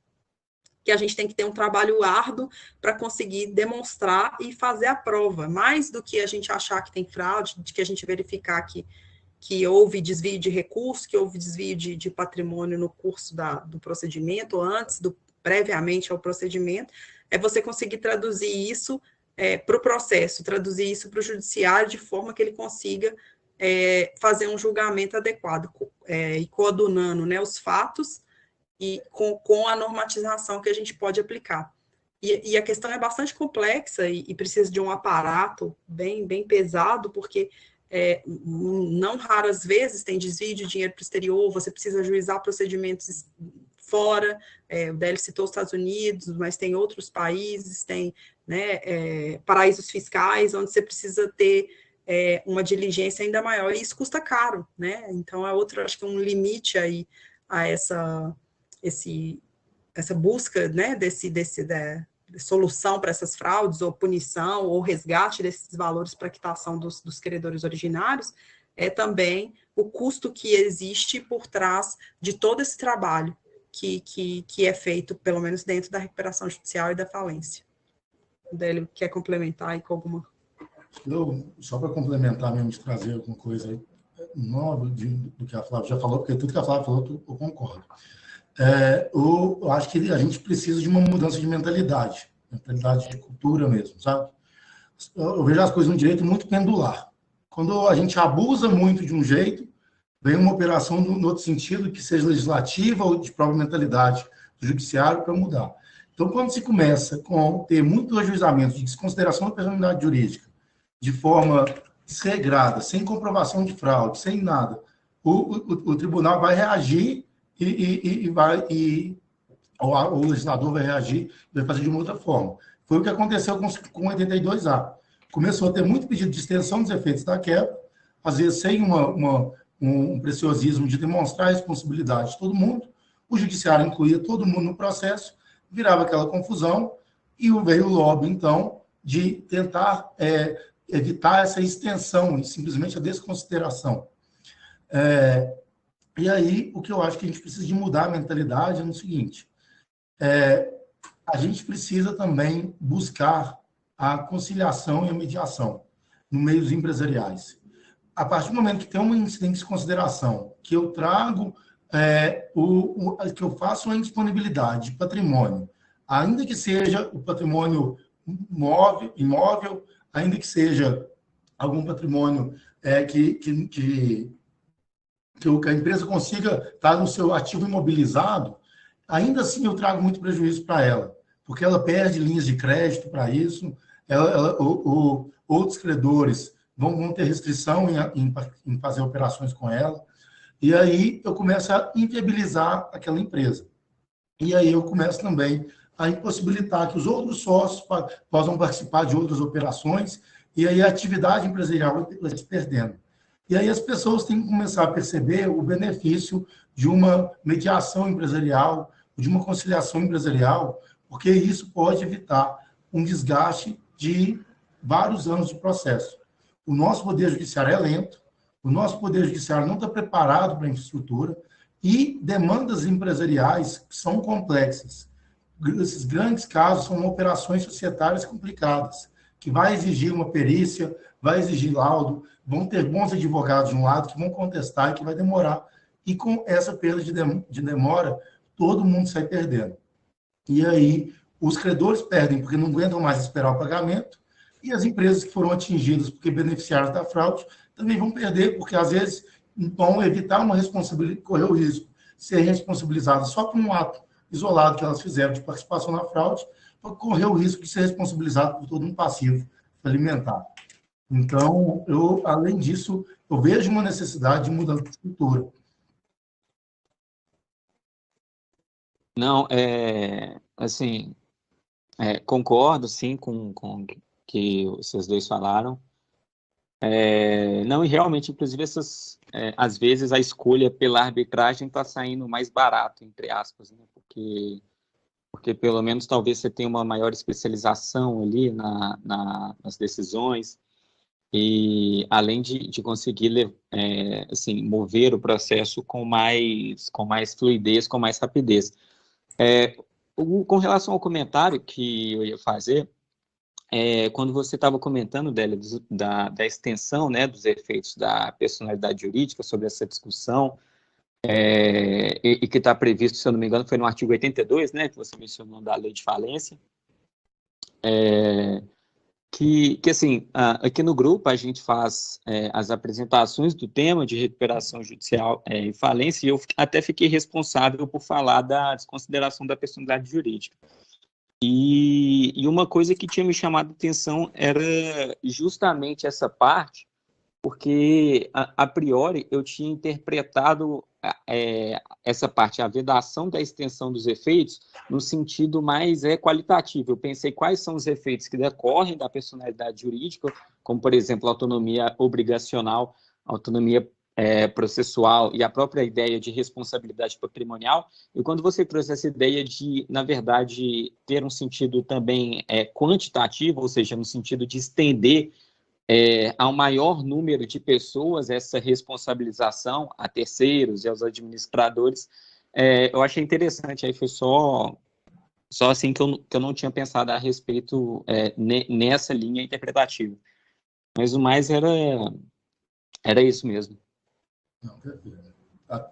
Speaker 3: que a gente tem que ter um trabalho árduo para conseguir demonstrar e fazer a prova, mais do que a gente achar que tem fraude, de que a gente verificar que houve desvio de recurso, que houve desvio de patrimônio no curso do procedimento, ou antes, previamente ao procedimento, é você conseguir traduzir isso para o processo, traduzir isso para o judiciário de forma que ele consiga fazer um julgamento adequado, e coadunando, né, os fatos e com a normatização que a gente pode aplicar. E a questão é bastante complexa e precisa de um aparato bem, bem pesado, porque não raras vezes tem desvio de dinheiro para o exterior, você precisa ajuizar procedimentos fora, o Délio citou os Estados Unidos, mas tem outros países, tem, né, paraísos fiscais, onde você precisa ter uma diligência ainda maior, e isso custa caro, né? Então, acho que um limite aí a essa busca, né, de solução para essas fraudes, ou punição, ou resgate desses valores para quitação dos credores originários, é também o custo que existe por trás de todo esse trabalho que é feito, pelo menos dentro da recuperação judicial e da falência. O Délio quer complementar aí com alguma...
Speaker 5: Só para complementar mesmo, de trazer alguma coisa nova do que a Flávia já falou, porque tudo que a Flávia falou, eu concordo. Eu acho que a gente precisa de uma mudança de mentalidade de cultura mesmo, sabe? Eu vejo as coisas no direito muito pendular. Quando a gente abusa muito de um jeito, vem uma operação no outro sentido, que seja legislativa ou de própria mentalidade do judiciário para mudar. Então, quando se começa com ter muitos ajuizamentos de desconsideração da personalidade jurídica, de forma desregrada, sem comprovação de fraude, sem nada, o tribunal vai reagir o legislador vai reagir e vai fazer de uma outra forma. Foi o que aconteceu com o 82A. Começou a ter muito pedido de extensão dos efeitos da quebra, às vezes sem um preciosismo de demonstrar a responsabilidade de todo mundo. O judiciário incluía todo mundo no processo, virava aquela confusão, e veio o lobby, então, de tentar evitar essa extensão e simplesmente a desconsideração. E aí, o que eu acho que a gente precisa de mudar a mentalidade é no seguinte: a gente precisa também buscar a conciliação e a mediação no meio dos empresariais. A partir do momento que tem uma incidente de consideração, que eu trago, que eu faço uma indisponibilidade de patrimônio, ainda que seja o patrimônio imóvel, ainda que seja algum patrimônio que a empresa consiga estar no seu ativo imobilizado, ainda assim eu trago muito prejuízo para ela, porque ela perde linhas de crédito para isso, outros credores vão ter restrição em fazer operações com ela, e aí eu começo a inviabilizar aquela empresa. E aí eu começo também a impossibilitar que os outros sócios possam participar de outras operações, e aí a atividade empresarial vai se perdendo. E aí as pessoas têm que começar a perceber o benefício de uma mediação empresarial, de uma conciliação empresarial, porque isso pode evitar um desgaste de vários anos de processo. O nosso poder judiciário é lento, o nosso poder judiciário não está preparado para a infraestrutura, e demandas empresariais são complexas. Esses grandes casos são operações societárias complicadas, que vai exigir uma perícia, vai exigir laudo, vão ter bons advogados de um lado que vão contestar e que vai demorar. E com essa perda de demora, todo mundo sai perdendo. E aí, os credores perdem porque não aguentam mais esperar o pagamento, e as empresas que foram atingidas porque beneficiários da fraude também vão perder, porque às vezes Então, evitar uma responsabilidade, correr o risco de ser responsabilizada só por um ato isolado que elas fizeram de participação na fraude, correr o risco de ser responsabilizado por todo um passivo alimentar. Então, além disso, eu vejo uma necessidade de mudança de estrutura.
Speaker 6: Não, assim, concordo, sim, com o que vocês dois falaram. Não, e realmente, inclusive, às vezes a escolha pela arbitragem está saindo mais barato, entre aspas, né? Porque pelo menos talvez você tenha uma maior especialização ali nas decisões, e além de conseguir assim, mover o processo com mais fluidez, com mais rapidez. Com relação ao comentário que eu ia fazer, quando você estava comentando, Délia, da extensão, né, dos efeitos da personalidade jurídica sobre essa discussão, e que está previsto, se eu não me engano, foi no artigo 82, né, que você mencionou, da lei de falência, que assim, aqui no grupo a gente faz as apresentações do tema de recuperação judicial e falência, e eu até fiquei responsável por falar da desconsideração da personalidade jurídica. E uma coisa que tinha me chamado a atenção era justamente essa parte, porque, a priori, eu tinha interpretado essa parte, a vedação da extensão dos efeitos, no sentido mais qualitativo. Eu pensei quais são os efeitos que decorrem da personalidade jurídica, como, por exemplo, a autonomia obrigacional, a autonomia processual e a própria ideia de responsabilidade patrimonial. E quando você trouxe essa ideia de, na verdade, ter um sentido também quantitativo, ou seja, no sentido de estender ao maior número de pessoas essa responsabilização a terceiros e aos administradores, eu achei interessante. Aí foi só assim que eu não tinha pensado a respeito nessa linha interpretativa. Mas o mais era isso mesmo.
Speaker 5: Não,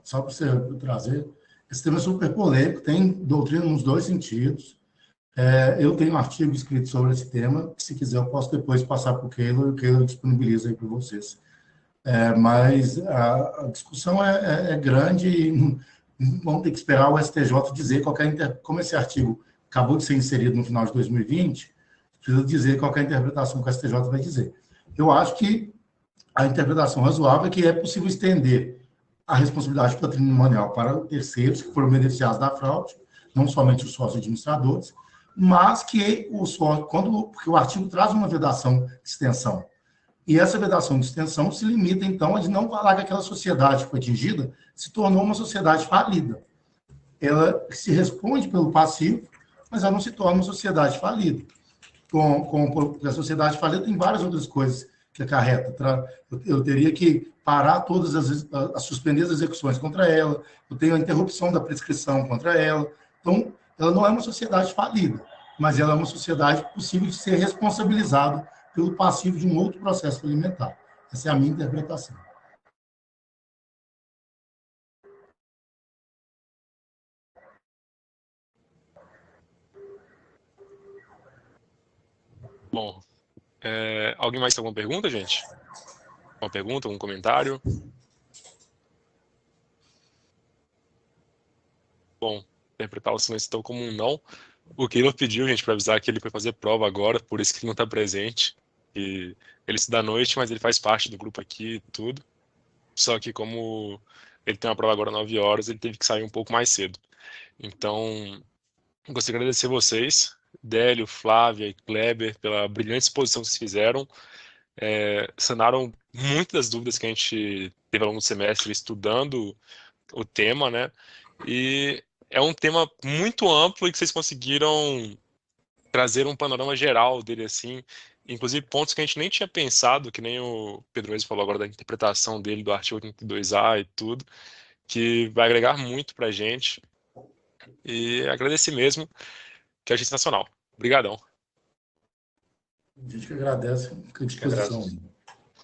Speaker 5: só para você trazer, esse tema é super polêmico, tem doutrina nos dois sentidos. Eu tenho um artigo escrito sobre esse tema, que se quiser eu posso depois passar para o Keylor, e o Keylor disponibiliza aí para vocês. Mas a discussão é grande e vamos ter que esperar o STJ dizer como esse artigo acabou de ser inserido no final de 2020, precisa dizer qual é a interpretação que o STJ vai dizer. Eu acho que a interpretação razoável é que é possível estender a responsabilidade patrimonial para terceiros que foram beneficiados da fraude, não somente os sócios administradores, mas que porque o artigo traz uma vedação de extensão. E essa vedação de extensão se limita, então, a de não falar que aquela sociedade que foi atingida se tornou uma sociedade falida. Ela se responde pelo passivo, mas ela não se torna uma sociedade falida. Porque a sociedade falida tem várias outras coisas que acarreta. Eu teria que parar todas suspender as execuções contra ela, eu tenho a interrupção da prescrição contra ela. Então, ela não é uma sociedade falida, mas ela é uma sociedade possível de ser responsabilizada pelo passivo de um outro processo alimentar. Essa é a minha interpretação.
Speaker 4: Bom, alguém mais tem alguma pergunta, gente? Uma pergunta, um comentário? Bom, interpretar o silêncio então como um não. O Keylor pediu, gente, para avisar que ele foi fazer prova agora, por isso que ele não está presente. E ele estuda à noite, mas ele faz parte do grupo aqui e tudo. Só que como ele tem uma prova agora às 9 horas, ele teve que sair um pouco mais cedo. Então, gostaria de agradecer vocês, Délio, Flávia e Kleber, pela brilhante exposição que vocês fizeram. Sanaram muitas das dúvidas que a gente teve ao longo do semestre estudando o tema, né? E é um tema muito amplo e que vocês conseguiram trazer um panorama geral dele, assim, inclusive pontos que a gente nem tinha pensado, que nem o Pedro mesmo falou agora da interpretação dele do artigo 82A e tudo, que vai agregar muito pra gente. E agradecer mesmo, que é a gente sensacional. Obrigadão.
Speaker 5: A gente que agradece, fica à disposição.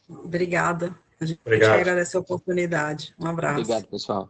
Speaker 3: Obrigada. A gente
Speaker 1: Obrigado.
Speaker 3: agradece a oportunidade. Um abraço.
Speaker 6: Obrigado, pessoal.